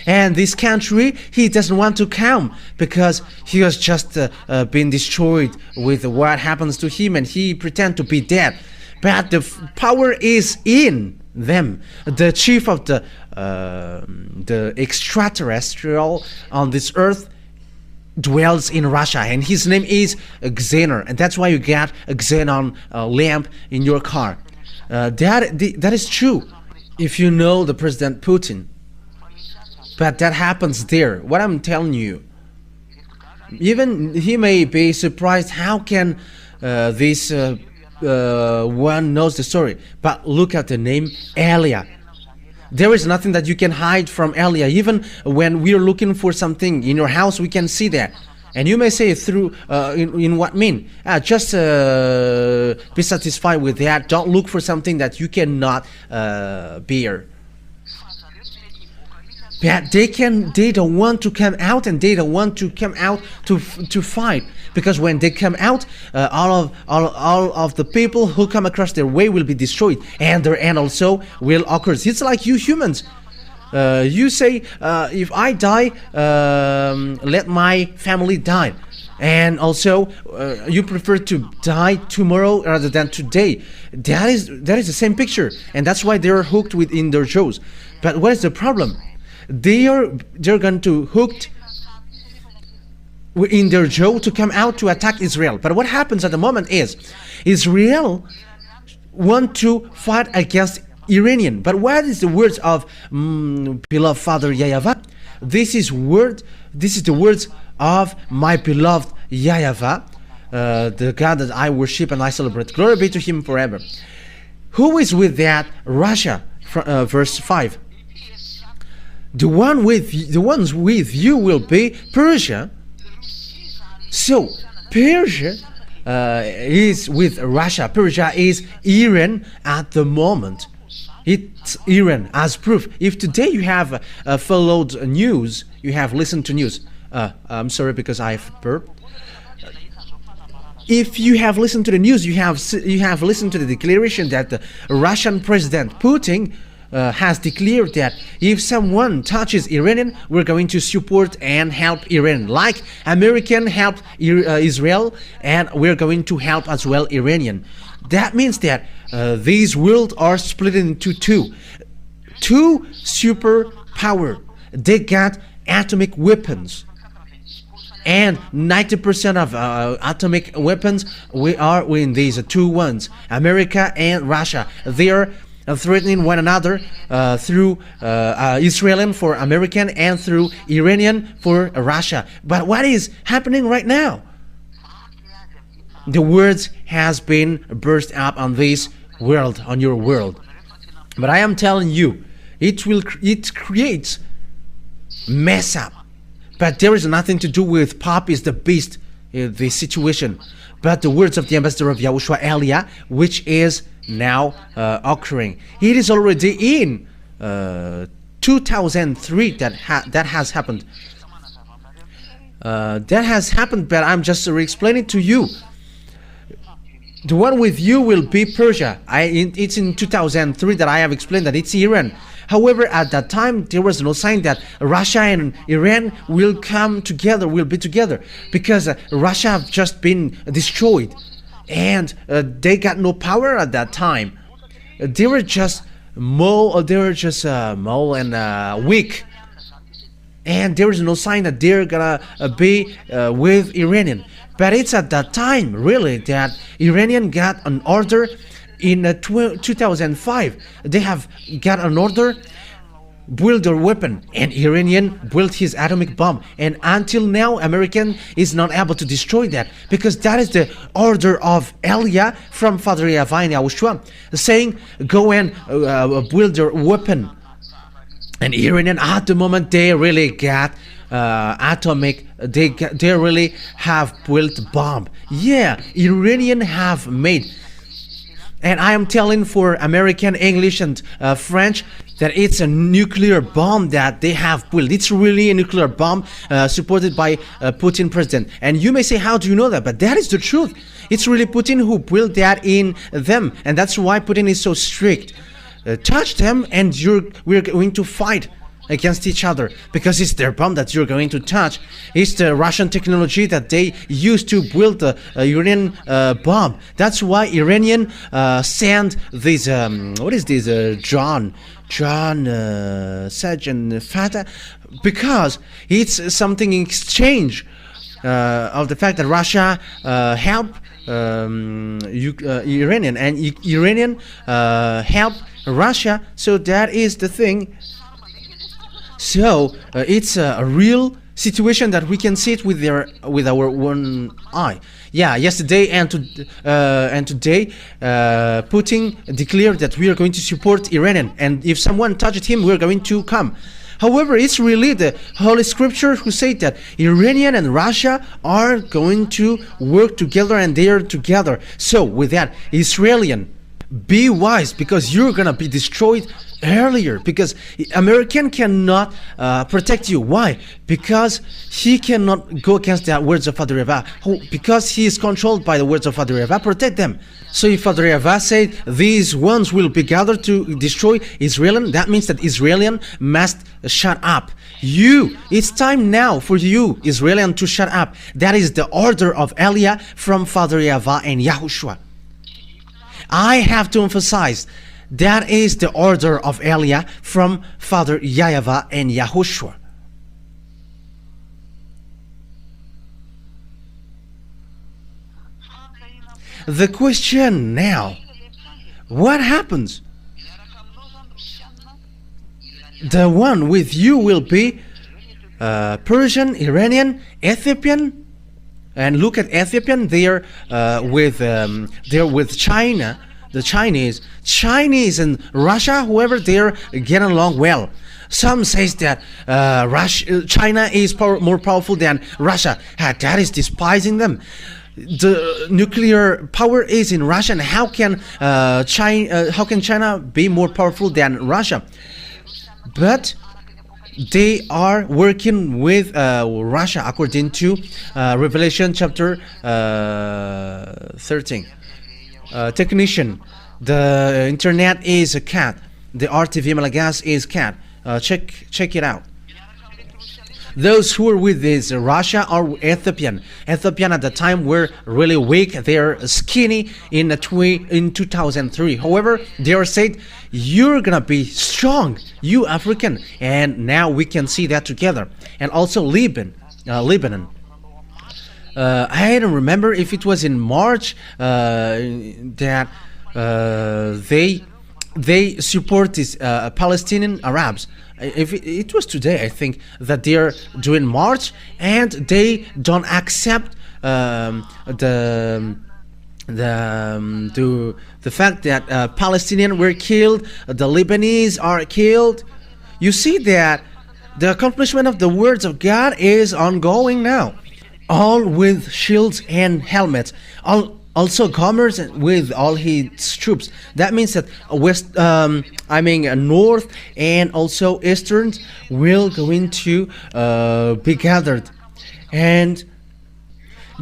And this country, he doesn't want to come, because he has just been destroyed with what happens to him, and he pretend to be dead. But the power is in them. The chief of the extraterrestrial on this earth dwells in Russia, and his name is Xenon, and that's why you get a Xenon lamp in your car. That is true if you know the President Putin. But that happens there. What I'm telling you, even he may be surprised. How can this one knows the story? But look at the name Elia. There is nothing that you can hide from Elia. Even when we are looking for something in your house, we can see that. And you may say through in what mean? Just be satisfied with that. Don't look for something that you cannot bear. But they don't want to come out, and they don't want to come out to fight, because when they come out, all of the people who come across their way will be destroyed, and their end also will occur. It's like you humans. You say, if I die, let my family die. And also, you prefer to die tomorrow rather than today. That is the same picture, and that's why they're hooked within their shows. But what is the problem? They're going to hooked in their jaw to come out to attack Israel. But what happens at the moment is Israel want to fight against Iranian. But what is the words of beloved Father YAHVAH? This is the words of my beloved YAHVAH, the God that I worship and I celebrate. Glory be to Him forever. Who is with that? Russia. Verse 5. The ones with you will be Persia. So Persia is with Russia. Persia is Iran at the moment. It's Iran as proof. If today you have followed news, you have listened to news. I'm sorry because I've burped. If you have listened to the news, you have listened to the declaration that the Russian President Putin has declared that if someone touches Iranian, we're going to support and help Iran, like American helped Israel, and we're going to help as well Iranian. That means that these worlds are split into two superpower. They got atomic weapons, and 90% of atomic weapons we are in these two ones, America and Russia. They are threatening one another through Israeli for American and through Iranian for Russia. But what is happening right now? The words has been burst up on this world, on your world. But I am telling you, it creates mess up. But there is nothing to do with Pop is the beast, the situation. But the words of the ambassador of YAHOSHUAH Elia, which is now occurring. It is already in 2003 that has happened. That has happened, but I'm just explaining to you. The one with you will be Persia. It's in 2003 that I have explained that it's Iran. However, at that time, there was no sign that Russia and Iran will come together, will be together, because Russia have just been destroyed, and they got no power at that time. They were just mole and weak, and there is no sign that they're gonna be with Iranian. But it's at that time, really, that Iranian got an order in 2005. They have got an order, build their weapon, and Iranian built his atomic bomb. And until now, American is not able to destroy that, because that is the order of Elia from Father YAHVAH and YAHOSHUAH, saying, go and build their weapon. And Iranian, at the moment, they really got atomic, they really have built bomb. Yeah, Iranian have made. And I am telling for American, English, and French that it's a nuclear bomb that they have built. It's really a nuclear bomb supported by Putin president. And you may say, how do you know that? But that is the truth. It's really Putin who built that in them. And that's why Putin is so strict. Touch them and we're going to fight against each other, because it's their bomb that you're going to touch. It's the Russian technology that they used to build the Iranian bomb. That's why Iranian send this what is this John Sergeant Fatah, because it's something in exchange of the fact that Russia help Iranian, and Iranian help Russia. So that is the thing. So it's a real situation that we can see it with our one eye. Yeah, yesterday and today, Putin declared that we are going to support Iranian, and if someone touched him, we're going to come. However, it's really the Holy Scripture who say that Iranian and Russia are going to work together, and they are together. So with that, Israeli, be wise, because you're gonna be destroyed earlier, because American cannot protect you. Why? Because he cannot go against the words of Father YAHVAH. Because he is controlled by the words of Father YAHVAH. Protect them. So if Father YAHVAH said these ones will be gathered to destroy Israel, that means that Israel must shut up. It's time now for you, Israel, to shut up. That is the order of Elia from Father YAHVAH and YAHOSHUAH. I have to emphasize, that is the order of Elia from Father YAHVAH and YAHOSHUAH. The question now, what happens? The one with you will be Persian, Iranian, Ethiopian. And look at Ethiopian, they're with China, the Chinese and Russia, whoever, they're getting along well. Some says that China is more powerful than Russia. That is despising them. The nuclear power is in Russia, and how can China be more powerful than Russia? But they are working with Russia according to Revelation chapter 13. Technician, the internet is a cat. The RTV Malagas is cat. Check it out. Those who are with this Russia are Ethiopian. Ethiopian at the time were really weak. They are skinny in 2003. However, they are said, you're gonna be strong, you African. And now we can see that together. And also Lebanon. I don't remember if it was in March that they support these Palestinian Arabs. If it was today, I think, that they are doing march, and they don't accept the fact that Palestinians were killed, the Lebanese are killed. You see that the accomplishment of the words of God is ongoing now, all with shields and helmets, also commerce with all his troops. That means that north and also eastern will going to be gathered. And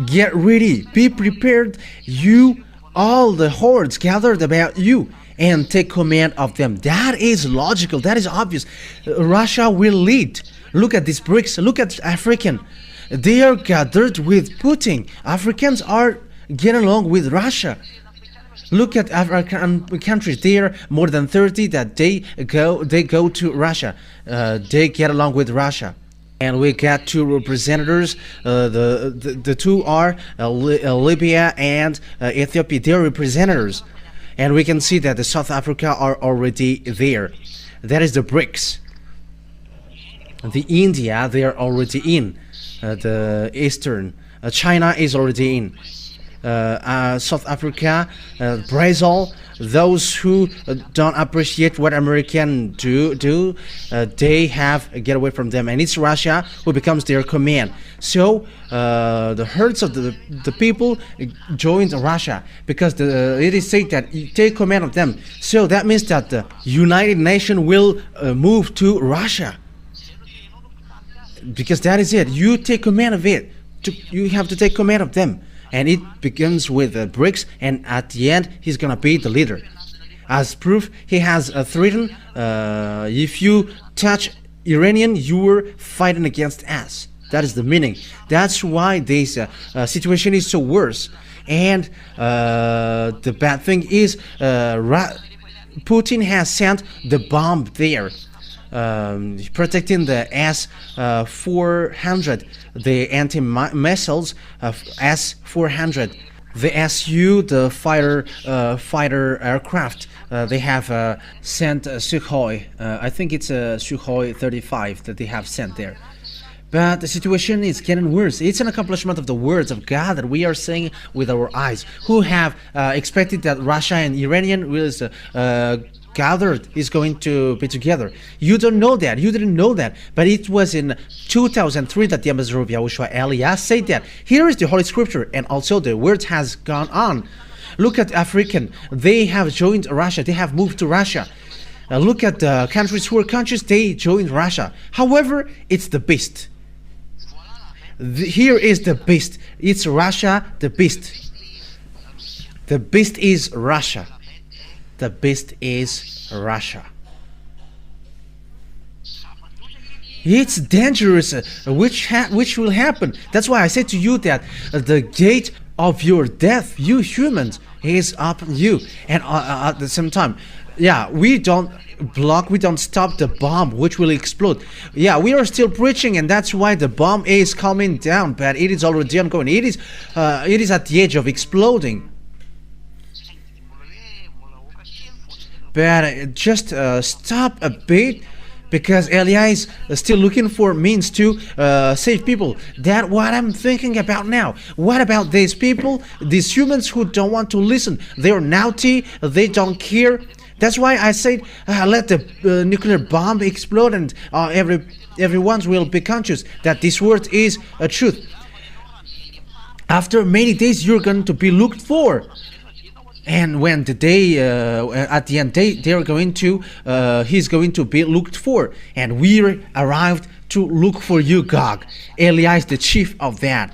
get ready, be prepared, you, all the hordes gathered about you, and take command of them. That is logical, that is obvious. Russia will lead. Look at these BRICS, look at African. They are gathered with Putin. Africans are getting along with Russia. Look at African countries. There are more than 30 that they go to Russia. They get along with Russia. And we got two representatives. The two are Libya and Ethiopia. They're representatives. And we can see that the South Africa are already there. That is the BRICS. The India, they are already in. The Eastern. China is already in. South Africa, Brazil, those who don't appreciate what Americans do, they have get away from them, and it's Russia who becomes their command. So the herds of the people joined Russia, because it is said that you take command of them. So that means that the United Nations will move to Russia, because that is it. You take command of it. You have to take command of them. And it begins with BRICS, and at the end he's gonna be the leader. As proof, he has threatened, if you touch Iranian, you're fighting against us. That is the meaning. That's why this situation is so worse. And the bad thing is, Putin has sent the bomb there, protecting the S-400, the anti-missiles of S-400, the Su, the fighter aircraft. They have sent Sukhoi. I think it's a Sukhoi 35 that they have sent there. But the situation is getting worse. It's an accomplishment of the words of God that we are saying with our eyes. Who have expected that Russia and Iranian will gathered, is going to be together. You don't know that. You didn't know that. But it was in 2003 that the ambassador of Yahushua, Elias, said that. Here is the Holy Scripture, and also the word has gone on. Look at African. They have joined Russia. They have moved to Russia. Look at the countries who are countries. They joined Russia. However, it's the beast. Here is the beast. It's Russia, the beast. The beast is Russia. The beast is Russia. It's dangerous, which will happen. That's why I said to you that the gate of your death, you humans, is up you. And at the same time, yeah, we don't block, we don't stop the bomb which will explode. Yeah, we are still preaching, and that's why the bomb is coming down, but it is already ongoing. It is at the edge of exploding. But just stop a bit, because Elias is still looking for means to save people. That's what I'm thinking about now. What about these people, these humans who don't want to listen? They're naughty, they don't care. That's why I said let the nuclear bomb explode, and everyone will be conscious that this word is a truth. After many days, you're going to be looked for. And when the day, at the end, they're going to, he's going to be looked for. And we arrived to look for you, Gog. Elias, the chief of that,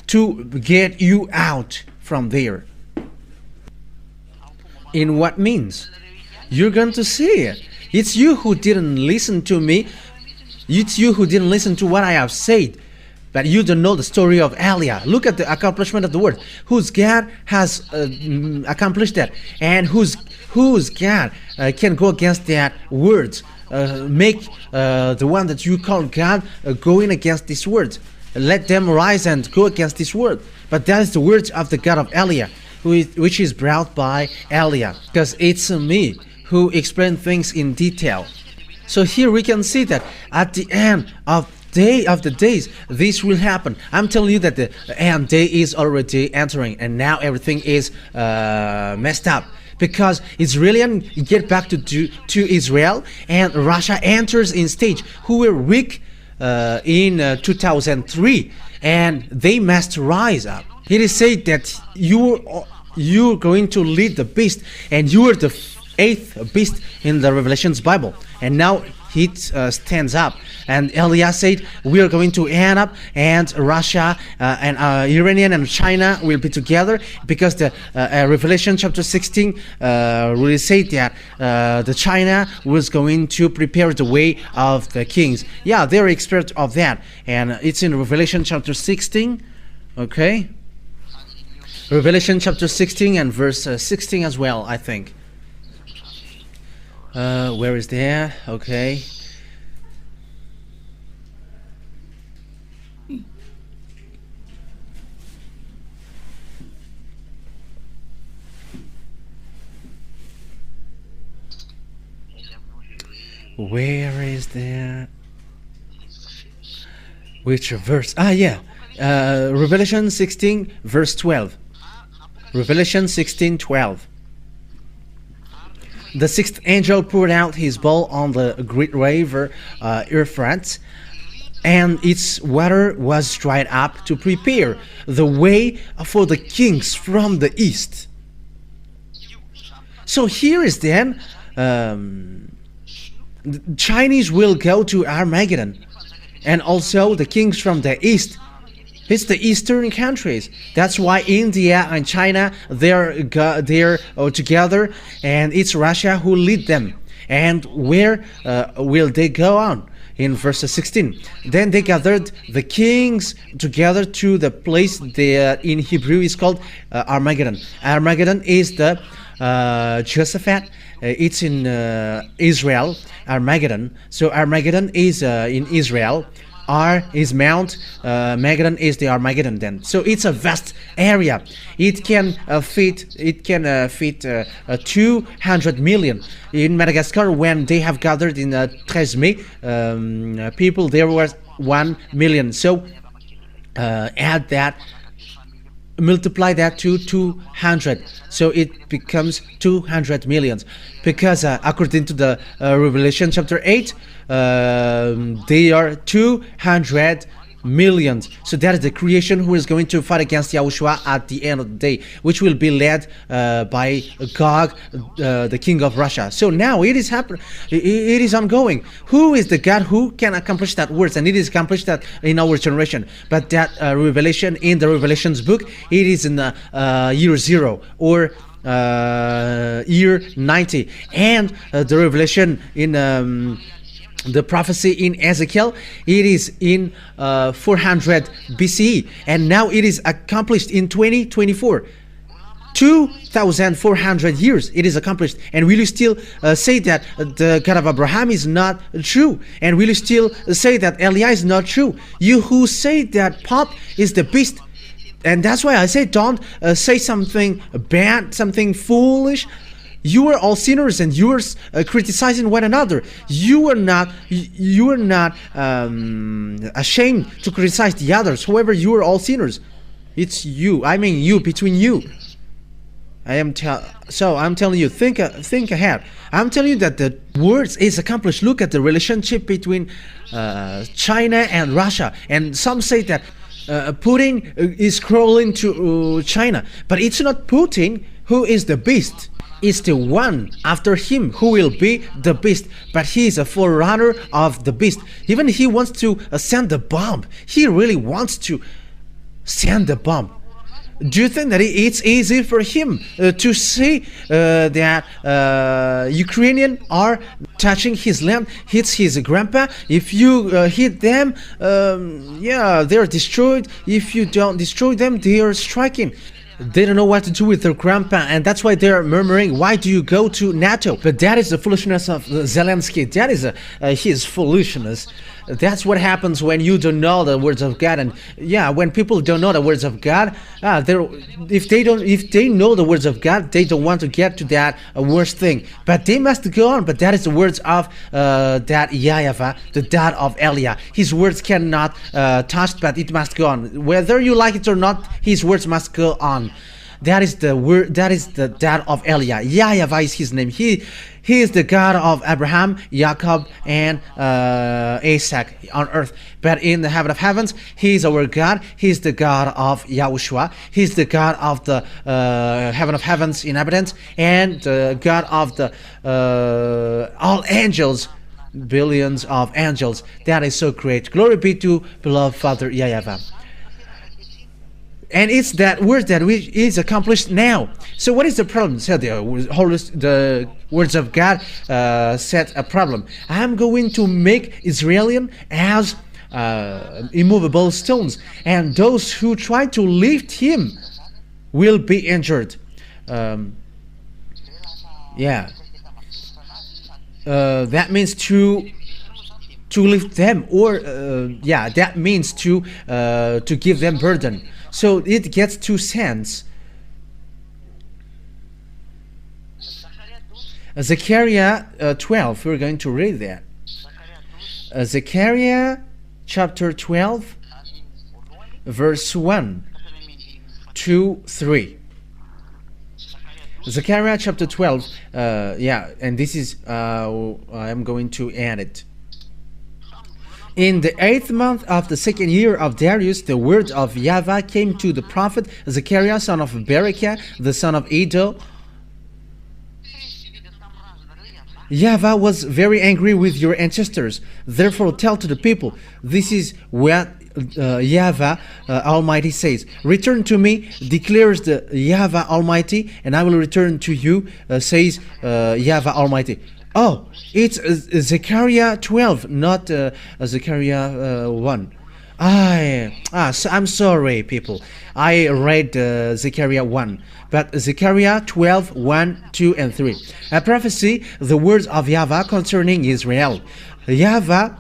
to get you out from there. In what means? You're going to see it. It's you who didn't listen to me. It's you who didn't listen to what I have said. But you don't know the story of Eliah. Look at the accomplishment of the word. Whose God has accomplished that, and whose God can go against that words, make the one that you call God going against these words. Let them rise and go against this word. But that is the words of the God of Eliah, which is brought by Eliah, because it's me who explain things in detail. So here we can see that at the end of the days, this will happen. I'm telling you that the end day is already entering, and now everything is messed up, because Israelis get back to Israel, and Russia enters in stage, who were weak in 2003, and they must rise up. It is said that you're going to lead the beast, and you are the eighth beast in the Revelations Bible, and now it stands up. And Elias said, we are going to end up, and Russia and Iranian and China will be together, because the Revelation chapter 16 really said that the China was going to prepare the way of the kings. Yeah, they're expert of that, and it's in Revelation chapter 16. Okay, Revelation chapter 16 and verse 16 as well, I think. Where is that? Okay. Where is that? Which verse? Ah, yeah. Revelation 16, verse 12. Revelation 16, 12. The sixth angel poured out his bowl on the great river Euphrates, and its water was dried up to prepare the way for the kings from the east. So here is then, the Chinese will go to Armageddon, and also the kings from the east. It's the eastern countries. That's why India and China, they're together, and it's Russia who lead them. And where will they go on? In verse 16, then they gathered the kings together to the place that in Hebrew is called Armageddon. Armageddon is the Jehoshaphat. It's in Israel, Armageddon. So Armageddon is in Israel. R is Mount, Armageddon is the Armageddon then. So it's a vast area. It can fit 200 million. In Madagascar, when they have gathered in 13 May, people, there was 1 million. So add that multiply that to 200, so it becomes 200 millions, because according to the Revelation chapter 8, they are 200 millions. So that is the creation who is going to fight against Yahushua at the end of the day, which will be led by Gog, the king of Russia. So now it is happening, it is ongoing. Who is the God who can accomplish that words? And it is accomplished that in our generation. But that revelation in the Revelations book, it is in the year 0 or year 90, and the revelation in the prophecy in Ezekiel, it is in 400 BCE, and now it is accomplished in 2024. 2,400 years it is accomplished. And will you still say that the God of Abraham is not true? And will you still say that Eliah is not true? You who say that Pop is the beast. And that's why I say, don't say something bad, something foolish. You are all sinners, and you are criticizing one another. You are not ashamed to criticize the others. However, you are all sinners. It's you. I mean, you, between you. I'm telling you, think ahead. I'm telling you that the words is accomplished. Look at the relationship between China and Russia, and some say that Putin is crawling to China, but it's not Putin who is the beast. It's the one after him who will be the beast, but he is a forerunner of the beast. Even he wants to send the bomb. He really wants to send the bomb. Do you think that it's easy for him to say that Ukrainians are touching his land, hits his grandpa? If you hit them, yeah, they're destroyed. If you don't destroy them, they are striking. They don't know what to do with their grandpa, and that's why they're murmuring, why do you go to NATO? But that is the foolishness of Zelensky. That is his foolishness. That's what happens when you don't know the words of God. And yeah, when people don't know the words of God, if they know the words of God, they don't want to get to that worst thing. But they must go on. But that is the words of that YAHVAH, the dad of Eliah. His words cannot touch, but it must go on. Whether you like it or not, his words must go on. That is the word. That is the dad of Eliah. YAHVAH is his name. He is the God of Abraham, Jacob, and Isaac on earth. But in the heaven of heavens, he is our God. He is the God of YAHOSHUAH. He is the God of the heaven of heavens inhabitants, and the God of the all angels, billions of angels. That is so great. Glory be to beloved Father YAHVAH. And it's that word that is accomplished now. So what is the problem? So the words of God set a problem. I'm going to make Israelian as immovable stones, and those who try to lift him will be injured. Yeah. That means to lift them, or yeah, that means to give them burden. So it gets two sense. Zechariah 12, we're going to read that. Zechariah chapter 12, verse 1 to 3. Zechariah chapter 12, yeah, and this is, I'm going to add it. In the 8th month of the 2nd year of Darius, the word of YAHVAH came to the prophet Zechariah, son of Berechiah, the son of Iddo. YAHVAH was very angry with your ancestors. Therefore tell to the people, this is what YAHVAH Almighty says. Return to me, declares the YAHVAH Almighty, and I will return to you, says YAHVAH Almighty. Oh, it's Zechariah 12, not Zechariah 1. I'm sorry, people. I read Zechariah 1, but Zechariah 12, 1, 2, and 3. A prophecy, the words of YAHVAH concerning Israel. YAHVAH,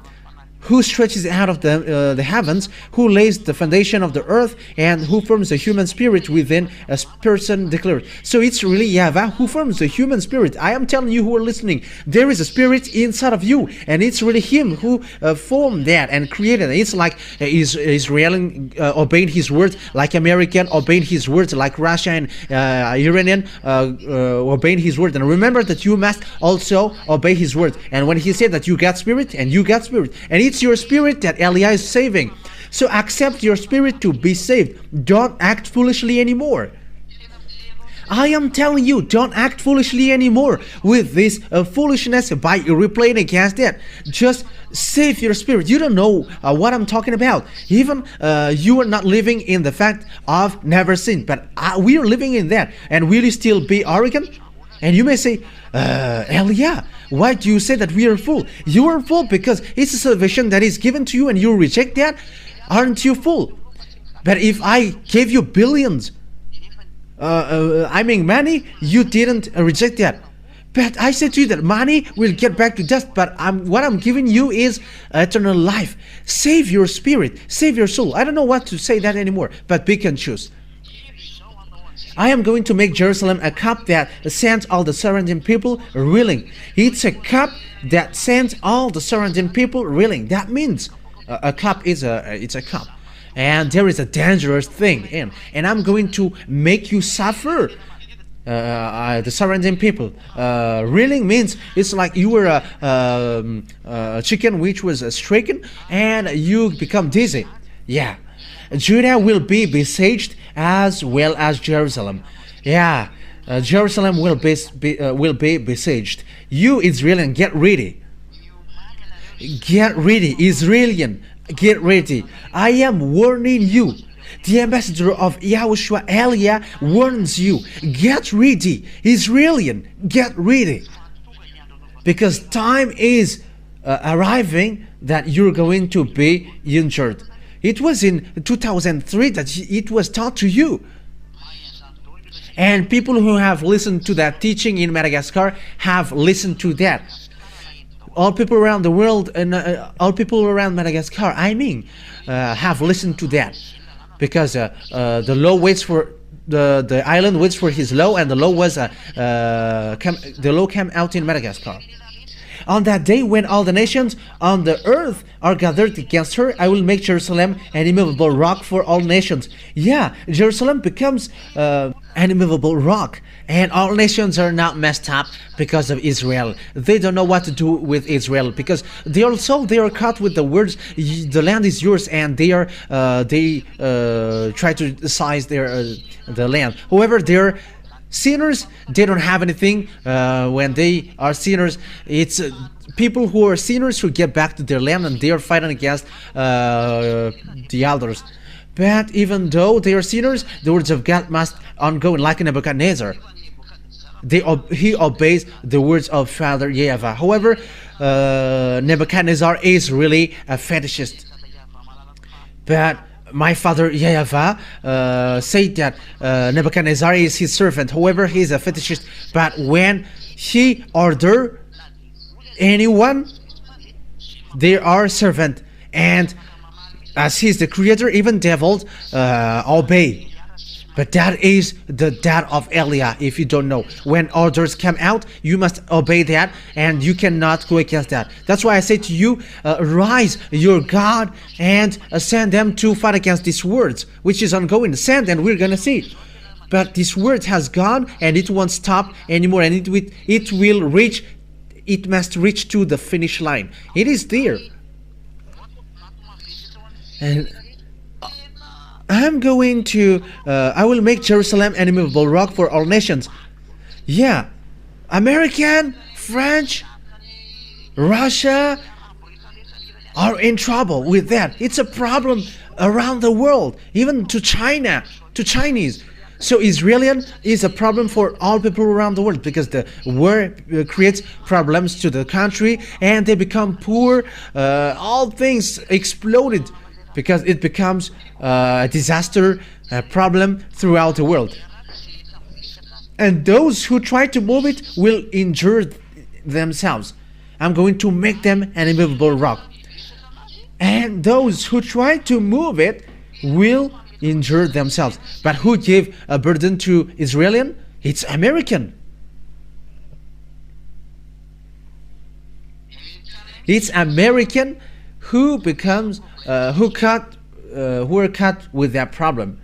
who stretches out of the heavens, who lays the foundation of the earth, and who forms the human spirit within a person declared. So it's really YAHVAH who forms the human spirit. I am telling you who are listening, there is a spirit inside of you, and it's really him who formed that and created it. It's like Israeli obeying his word, like American obeying his words, like Russia and Iranian obeying his word. And remember that you must also obey his word. And when he said that you got spirit, and you got spirit, and it's your spirit that Elia is saving. So accept your spirit to be saved. Don't act foolishly anymore. I am telling you, don't act foolishly anymore with this foolishness by replaying against it. Just save your spirit. You don't know what I'm talking about. Even you are not living in the fact of never sin, but we are living in that. And will you still be arrogant? And you may say, Elia, why do you say that we are full? You are full because it's a salvation that is given to you and you reject that. Aren't you full? But if I gave you billions, money, you didn't reject that. But I said to you that money will get back to dust, but what I'm giving you is eternal life. Save your spirit, save your soul. I don't know what to say that anymore, but pick and choose. I am going to make Jerusalem a cup that sends all the surrounding people reeling. It's a cup that sends all the surrounding people reeling. That means a cup is it's a cup. And there is a dangerous thing in. And I'm going to make you suffer. The surrounding people. Reeling means it's like you were a chicken which was stricken and you become dizzy. Yeah. Judah will be besieged as well as Jerusalem. Yeah, Jerusalem will be besieged. You Israelian, get ready. Get ready, Israelian, get ready. I am warning you. The ambassador of YAHOSHUAH, Elia, warns you. Get ready, Israelian, get ready. Because time is arriving that you're going to be injured. It was in 2003 that it was taught to you. And people who have listened to that teaching in Madagascar have listened to that. All people around the world and all people around Madagascar, have listened to that. Because the law waits for the island waits for his law, and the law was the law came out in Madagascar. On that day, when all the nations on the earth are gathered against her, I will make Jerusalem an immovable rock for all nations. Yeah, Jerusalem becomes an immovable rock, and all nations are not messed up because of Israel. They don't know what to do with Israel because they are caught with the words, "The land is yours," and they try to seize the land. However, they're sinners. They don't have anything. When they are sinners, it's people who are sinners who get back to their land, and they are fighting against the elders. But even though they are sinners, the words of God must ongo, like Nebuchadnezzar. He obeys the words of Father YAHVAH. However, Nebuchadnezzar is really a fetishist. But my father YAHVAH said that Nebuchadnezzar is his servant. However, he is a fetishist. But when he order anyone, they are servant. And as he is the creator, even devils obey. But that is the dad of Elia, if you don't know. When orders come out, you must obey that, and you cannot go against that. That's why I say to you, rise your God and send them to fight against these words, which is ongoing. Send, and we're going to see it. But this word has gone, and it won't stop anymore, and it must reach to the finish line. It is there. And I'm going to, I will make Jerusalem an immovable rock for all nations. Yeah, American, French, Russia are in trouble with that. It's a problem around the world, even to China, to Chinese. So Israelian is a problem for all people around the world, because the war creates problems to the country, and they become poor. All things exploded, because it becomes a disaster, a problem throughout the world. And those who try to move it will injure themselves. I'm going to make them an immovable rock. And those who try to move it will injure themselves. But who gave a burden to Israeli? It's American. It's American who becomes who are cut with that problem.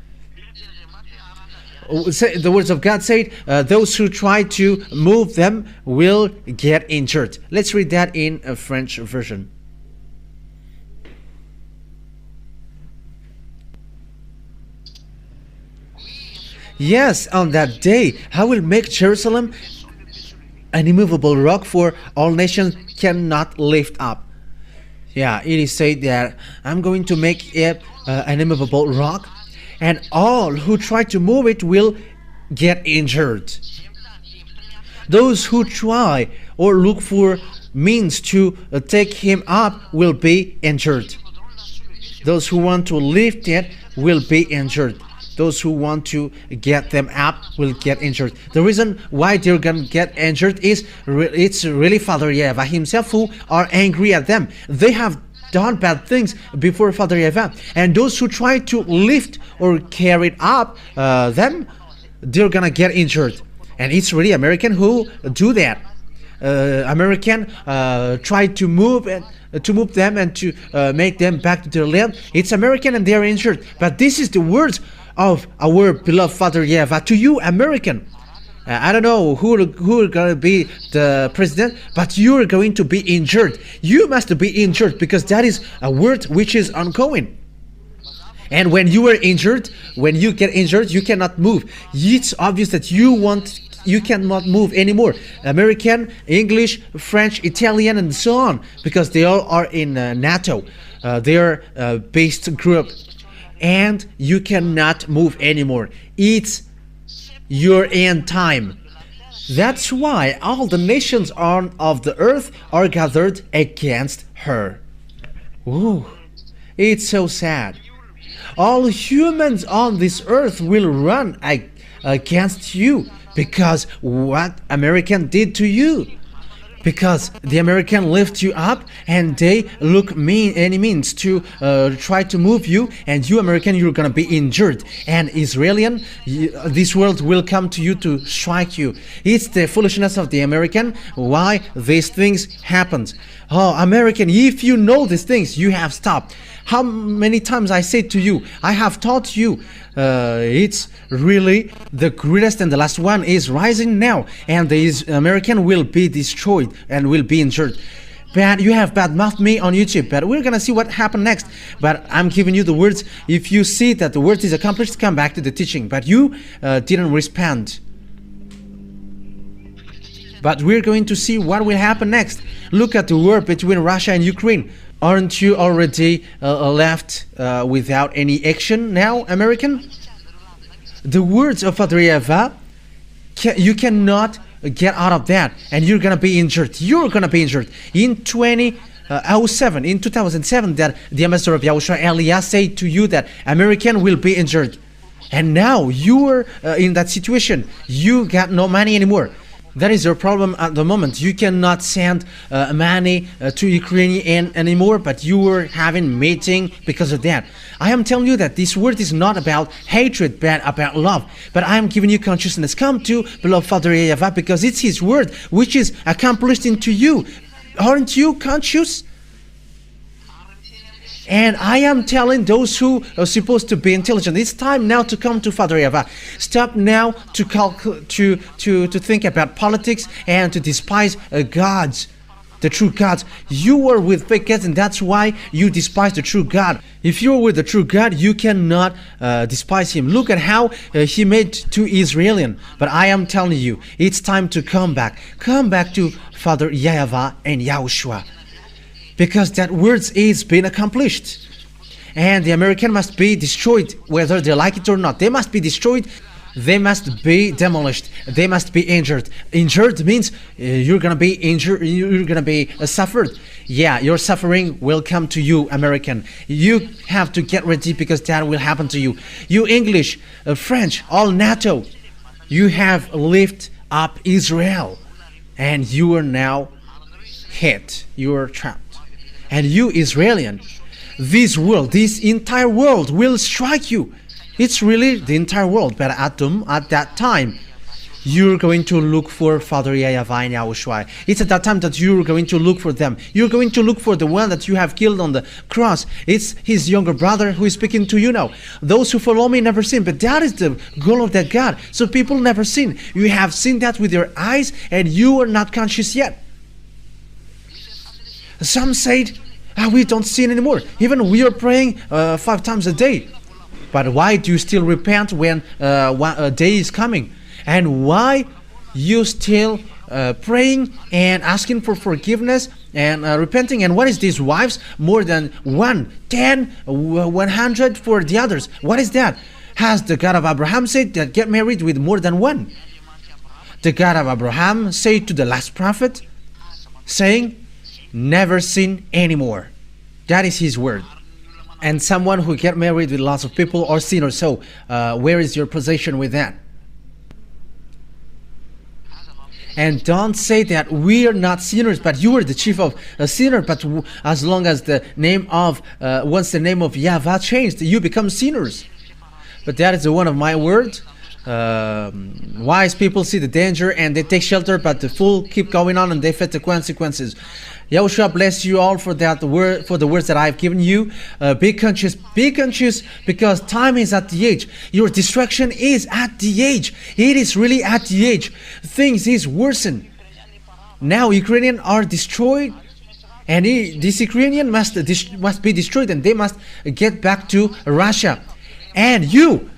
The words of God said, those who try to move them will get injured. Let's read that in a French version. Yes, on that day, I will make Jerusalem an immovable rock, for all nations cannot lift up. Yeah, it is said that I'm going to make it an immovable rock, and all who try to move it will get injured. Those who try or look for means to take him up will be injured. Those who want to lift it will be injured. Those who want to get them up will get injured. The reason why they're going to get injured is it's really Father YAHVAH himself who are angry at them. They have done bad things before Father YAHVAH. And those who try to lift or carry up them, they're going to get injured. And it's really American who do that. American try to move them and to make them back to their land. It's American and they are injured. But this is the words of our beloved Father YAHVAH to you, American. I don't know who are going to be the president, but you are going to be injured. You must be injured because that is a word which is ongoing. And when you are injured, when you get injured, you cannot move. It's obvious that you cannot move anymore. American, English, French, Italian, and so on, because they all are in NATO. They are a based group. And you cannot move anymore. It's your end time. That's why all the nations of the earth are gathered against her. Ooh, it's so sad. All humans on this earth will run against you because what American did to you. Because the American lift you up and they look any means to try to move you, and you American, you're gonna be injured. And Israeli, this world will come to you to strike you. It's the foolishness of the American why these things happened. Oh, American, if you know these things, you have stopped. How many times I said to you, I have taught you, it's really the greatest, and the last one is rising now, and the American will be destroyed and will be injured. But you have badmouthed me on YouTube, but we're gonna see what happened next. But I'm giving you the words. If you see that the word is accomplished, come back to the teaching. But you didn't respond. But we're going to see what will happen next. Look at the war between Russia and Ukraine. Aren't you already left without any action now, American? The words of Father YAHVAH, you cannot get out of that, and you're gonna be injured. You're gonna be injured. In 2007, that the ambassador of YAHOSHUAH, Elias, said to you that American will be injured, and now you are in that situation. You got no money anymore. That is your problem at the moment. You cannot send money to Ukraine anymore, but you were having meeting because of that. I am telling you that this word is not about hatred, but about love. But I am giving you consciousness. Come to beloved Father YAHVAH, because it's his word which is accomplished into you. Aren't you conscious? And I am telling those who are supposed to be intelligent, it's time now to come to Father YAHVAH. Stop now to think about politics and to despise gods, the true gods. You were with fake gods, and that's why you despise the true God. If you're with the true God, you cannot despise him. Look at how he made to Israeli. But I am telling you, it's time to come back. Come back to Father YAHVAH and YAHOSHUAH. Because that words is being accomplished. And the American must be destroyed, whether they like it or not. They must be destroyed. They must be demolished. They must be injured. Injured means you're gonna be injured. You're gonna be suffered. Yeah, your suffering will come to you, American. You have to get ready, because that will happen to you. You English, French, all NATO. You have lifted up Israel, and you are now hit. You are trapped. And you Israeli, this world, this entire world will strike you. It's really the entire world. But at that time, you're going to look for Father YAHVAH and YAHOSHUAH. It's at that time that you're going to look for them. You're going to look for the one that you have killed on the cross. It's his younger brother who is speaking to you now. Those who follow me never sin, but that is the goal of that God. So people never sin. You have seen that with your eyes, and you are not conscious yet. Some said, we don't sin anymore. Even we are praying 5 times a day. But why do you still repent when a day is coming? And why you still praying and asking for forgiveness and repenting? And what is these wives? More than 1, 10, 100 for the others. What is that? Has the God of Abraham said that get married with more than one? The God of Abraham said to the last prophet, saying, never sin anymore. That is his word. And someone who get married with lots of people or sinners. So where is your position with that? And don't say that we are not sinners, but you are the chief of a sinner. But as long as the name of, once the name of YAHVAH changed, you become sinners. But that is one of my words. Wise people see the danger and they take shelter, but the fool keep going on and they face the consequences. YAHOSHUAH bless you all for that word, for the words that I've given you. Be conscious, because time is at the edge. Your destruction is at the edge. It is really at the edge. Things is worsened. Now Ukrainians are destroyed, and this Ukrainian must be destroyed, and they must get back to Russia. And you,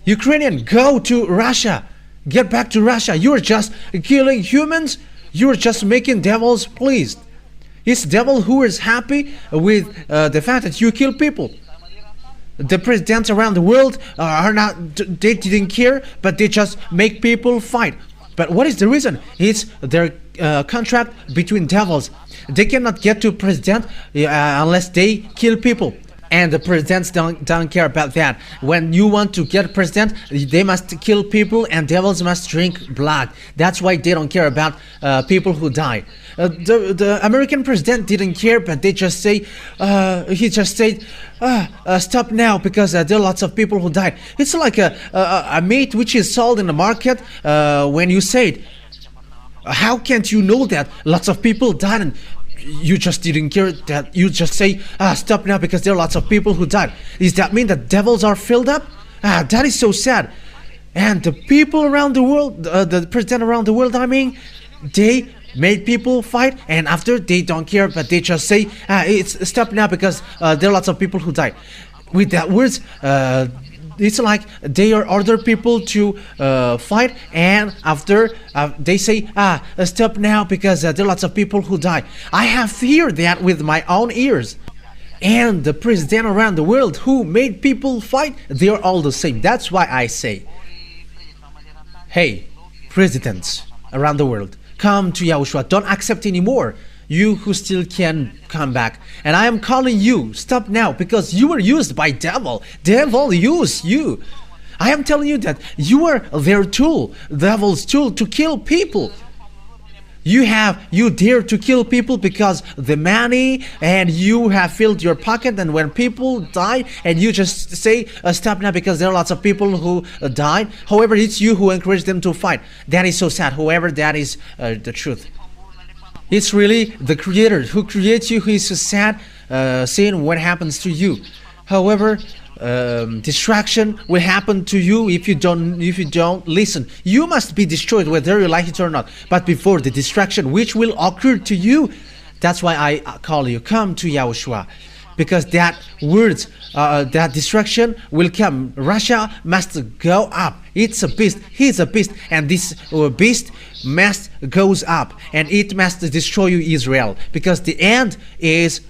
Ukrainian, go to Russia. Get back to Russia. You are just killing humans. You are just making devils pleased. It's devil who is happy with the fact that you kill people. The presidents around the world are not, they didn't care, but they just make people fight. But what is the reason? It's their contract between devils. They cannot get to president unless they kill people. And the presidents don't care about that. When you want to get president, they must kill people and devils must drink blood. That's why they don't care about people who die. The American president didn't care, but they just say, he just said, stop now because there are lots of people who died. It's like a meat which is sold in the market when you say it. How can't you know that lots of people died and you just didn't care? That you just say, stop now because there are lots of people who died. Does that mean that devils are filled up? That is so sad. And the people around the world, the president around the world, I mean, they made people fight, and after they don't care, but they just say, it's stop now because there are lots of people who died. With that words, it's like they are order people to fight, and after they say, stop now because there are lots of people who die. I have heard that with my own ears. And the president around the world who made people fight, they are all the same. That's why I say, hey, presidents around the world, come to YAHOSHUAH. Don't accept anymore. You who still can come back. And I am calling you, stop now, because you were used by devil. Devil used you. I am telling you that you are their tool, devil's tool, to kill people. You dare to kill people because the money, and you have filled your pocket, and when people die and you just say stop now because there are lots of people who died. However, it's you who encourage them to fight. That is so sad. However, that is the truth. It's really the Creator who creates you who is so sad seeing what happens to you. However, distraction will happen to you if you don't listen. You must be destroyed whether you like it or not. But before the distraction which will occur to you, that's why I call you, come to YAHOSHUAH, because that words, that distraction will come. Russia must go up. It's a beast. He's a beast, and this beast must goes up, and it must destroy you, Israel, because the end is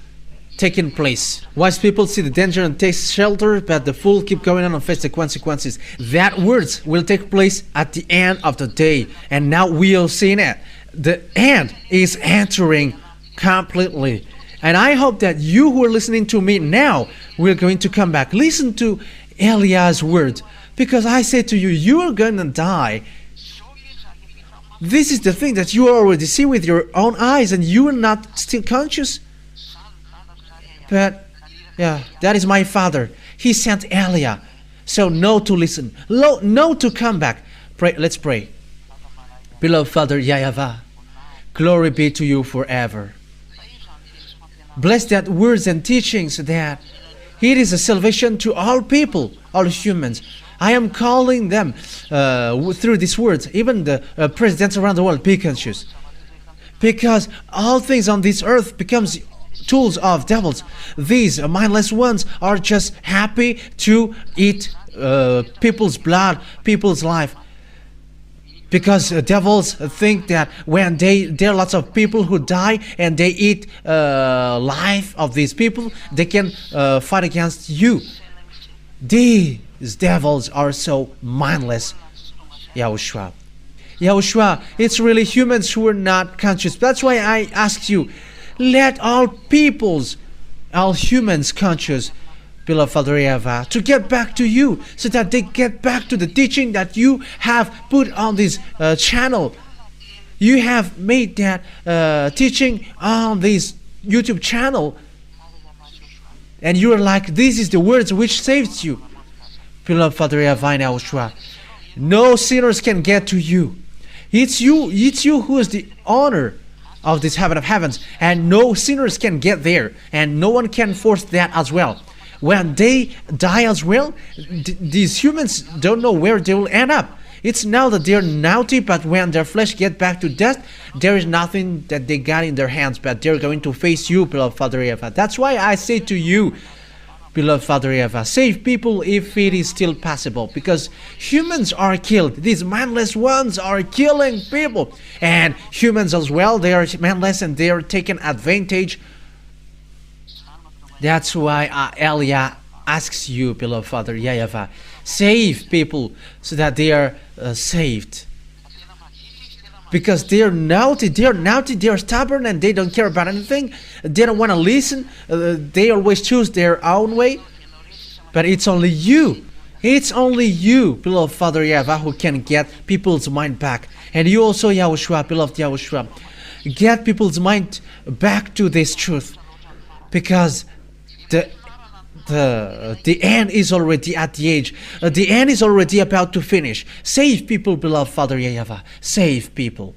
taking place. Wise people see the danger and take shelter, but the fool keep going on and face the consequences. That words will take place at the end of the day, and now we are seeing it. The end is entering completely. And I hope that you who are listening to me now will going to come back. Listen to Eliah's words, because I say to you, you are going to die. This is the thing that you already see with your own eyes, and you are not still conscious. But Yeah, that is my father. He sent Elia. So no to listen. No to come back. Pray. Let's pray. Beloved Father YAHVAH, glory be to you forever. Bless that words and teachings that it is a salvation to all people, all humans. I am calling them through these words, even the presidents around the world, be conscious. Because all things on this earth becomes tools of devils. These mindless ones are just happy to eat people's blood, people's life. Because devils think that when there are lots of people who die and they eat life of these people, they can fight against you. These devils are so mindless. YAHOSHUAH. YAHOSHUAH, it's really humans who are not conscious. That's why I ask you, let all peoples, all humans conscious, beloved Father YAHVAH, to get back to you, so that they get back to the teaching that you have put on this channel. You have made that teaching on this YouTube channel, and you are like, this is the words which saves you. Beloved Father YAHVAH and YAHOSHUAH, no sinners can get to you. It's you who is the owner of this heaven of heavens, and no sinners can get there, and no one can force that as well. When they die as well, these humans don't know where they will end up. It's now that they're naughty, but when their flesh get back to death, there is nothing that they got in their hands, but they're going to face you, beloved Father YAHVAH. That's why I say to you, beloved Father YAHVAH, save people if it is still possible, because humans are killed. These mindless ones are killing people, and humans as well, they are mindless and they are taking advantage. That's why Elia asks you, beloved Father YAHVAH, save people so that they are saved. Because they are naughty, they are stubborn, and they don't care about anything. They don't want to listen. They always choose their own way. But it's only you, beloved Father YAHVAH, who can get people's mind back. And you also, YAHOSHUAH, beloved YAHOSHUAH, get people's mind back to this truth. Because the end is already at the age. The end is already about to finish. Save people, beloved Father YAHVAH. Save people.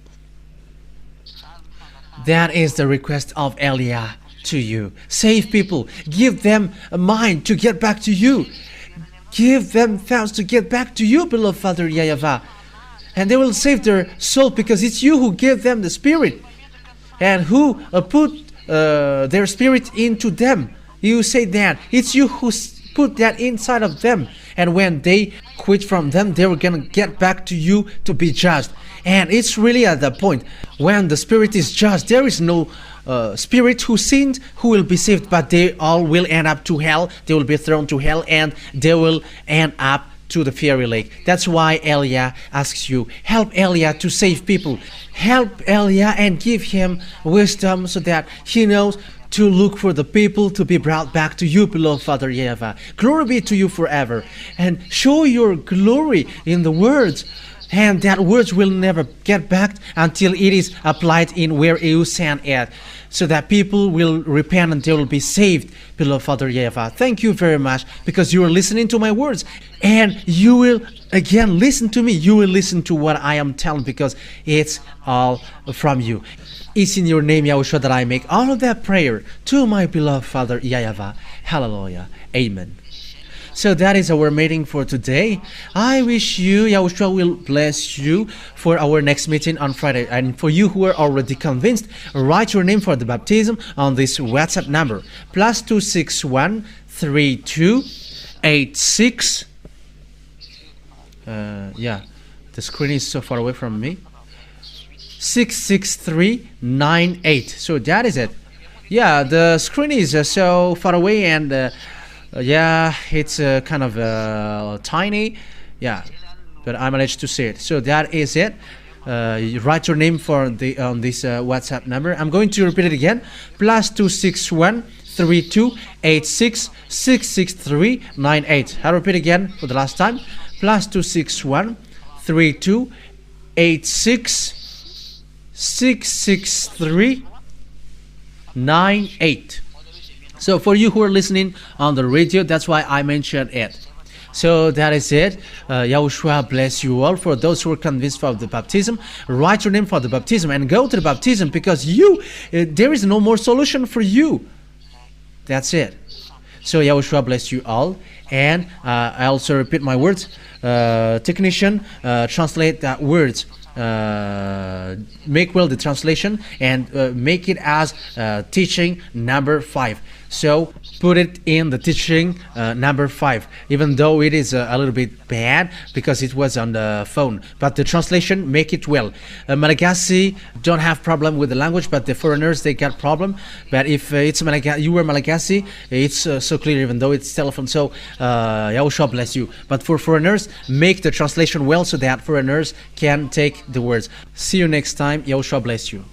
That is the request of Elia to you. Save people. Give them a mind to get back to you. Give them thoughts to get back to you, beloved Father YAHVAH. And they will save their soul, because it's you who give them the Spirit, and who put their Spirit into them. You say that it's you who put that inside of them, and when they quit from them, they were gonna get back to you to be judged. And it's really at the point when the Spirit is judged, there is no spirit who sinned who will be saved, but they all will end up to hell. They will be thrown to hell, and they will end up to the fiery lake. That's why Elia asks you, help Elia to save people. Help Elia and give him wisdom so that he knows to look for the people to be brought back to you, beloved Father YAHVAH. Glory be to you forever, and show your glory in the words, and that words will never get back until it is applied in where you sent it, so that people will repent and they will be saved, beloved Father YAHVAH. Thank you very much, because you are listening to my words, and you will again listen to me. You will listen to what I am telling, because it's all from you. It's in your name, YAHOSHUAH, that I make all of that prayer to my beloved Father YAHVAH. Hallelujah. Amen. So that is our meeting for today. I wish you, YAHOSHUAH will bless you for our next meeting on Friday. And for you who are already convinced, write your name for the baptism on this WhatsApp number. +261 32 86. The screen is so far away from me. 66398. So that is it. Yeah, the screen is so far away, and it's kind of tiny. Yeah, but I managed to see it. So that is it. You write your name for the on this WhatsApp number. I'm going to repeat it again. +261 32 86 66398. I'll repeat again for the last time. +261 32 86 66398. So for you who are listening on the radio, that's why I mentioned it. So that is it. Yahushua bless you all. For those who are convinced of the baptism, write your name for the baptism and go to the baptism, because there is no more solution for you. That's it. So Yahushua bless you all. And I also repeat my words. Technician, translate that words. Make well the translation and make it as teaching number 5. So put it in the teaching number 5, even though it is a little bit bad because it was on the phone, but the translation, make it well. Malagasy don't have problem with the language, but the foreigners, they got problem. But if it's you were Malagasy, it's so clear, even though it's telephone. So Yahushua bless you. But for foreigners, make the translation well so that foreigners can take the words. See you next time. Yahushua bless you.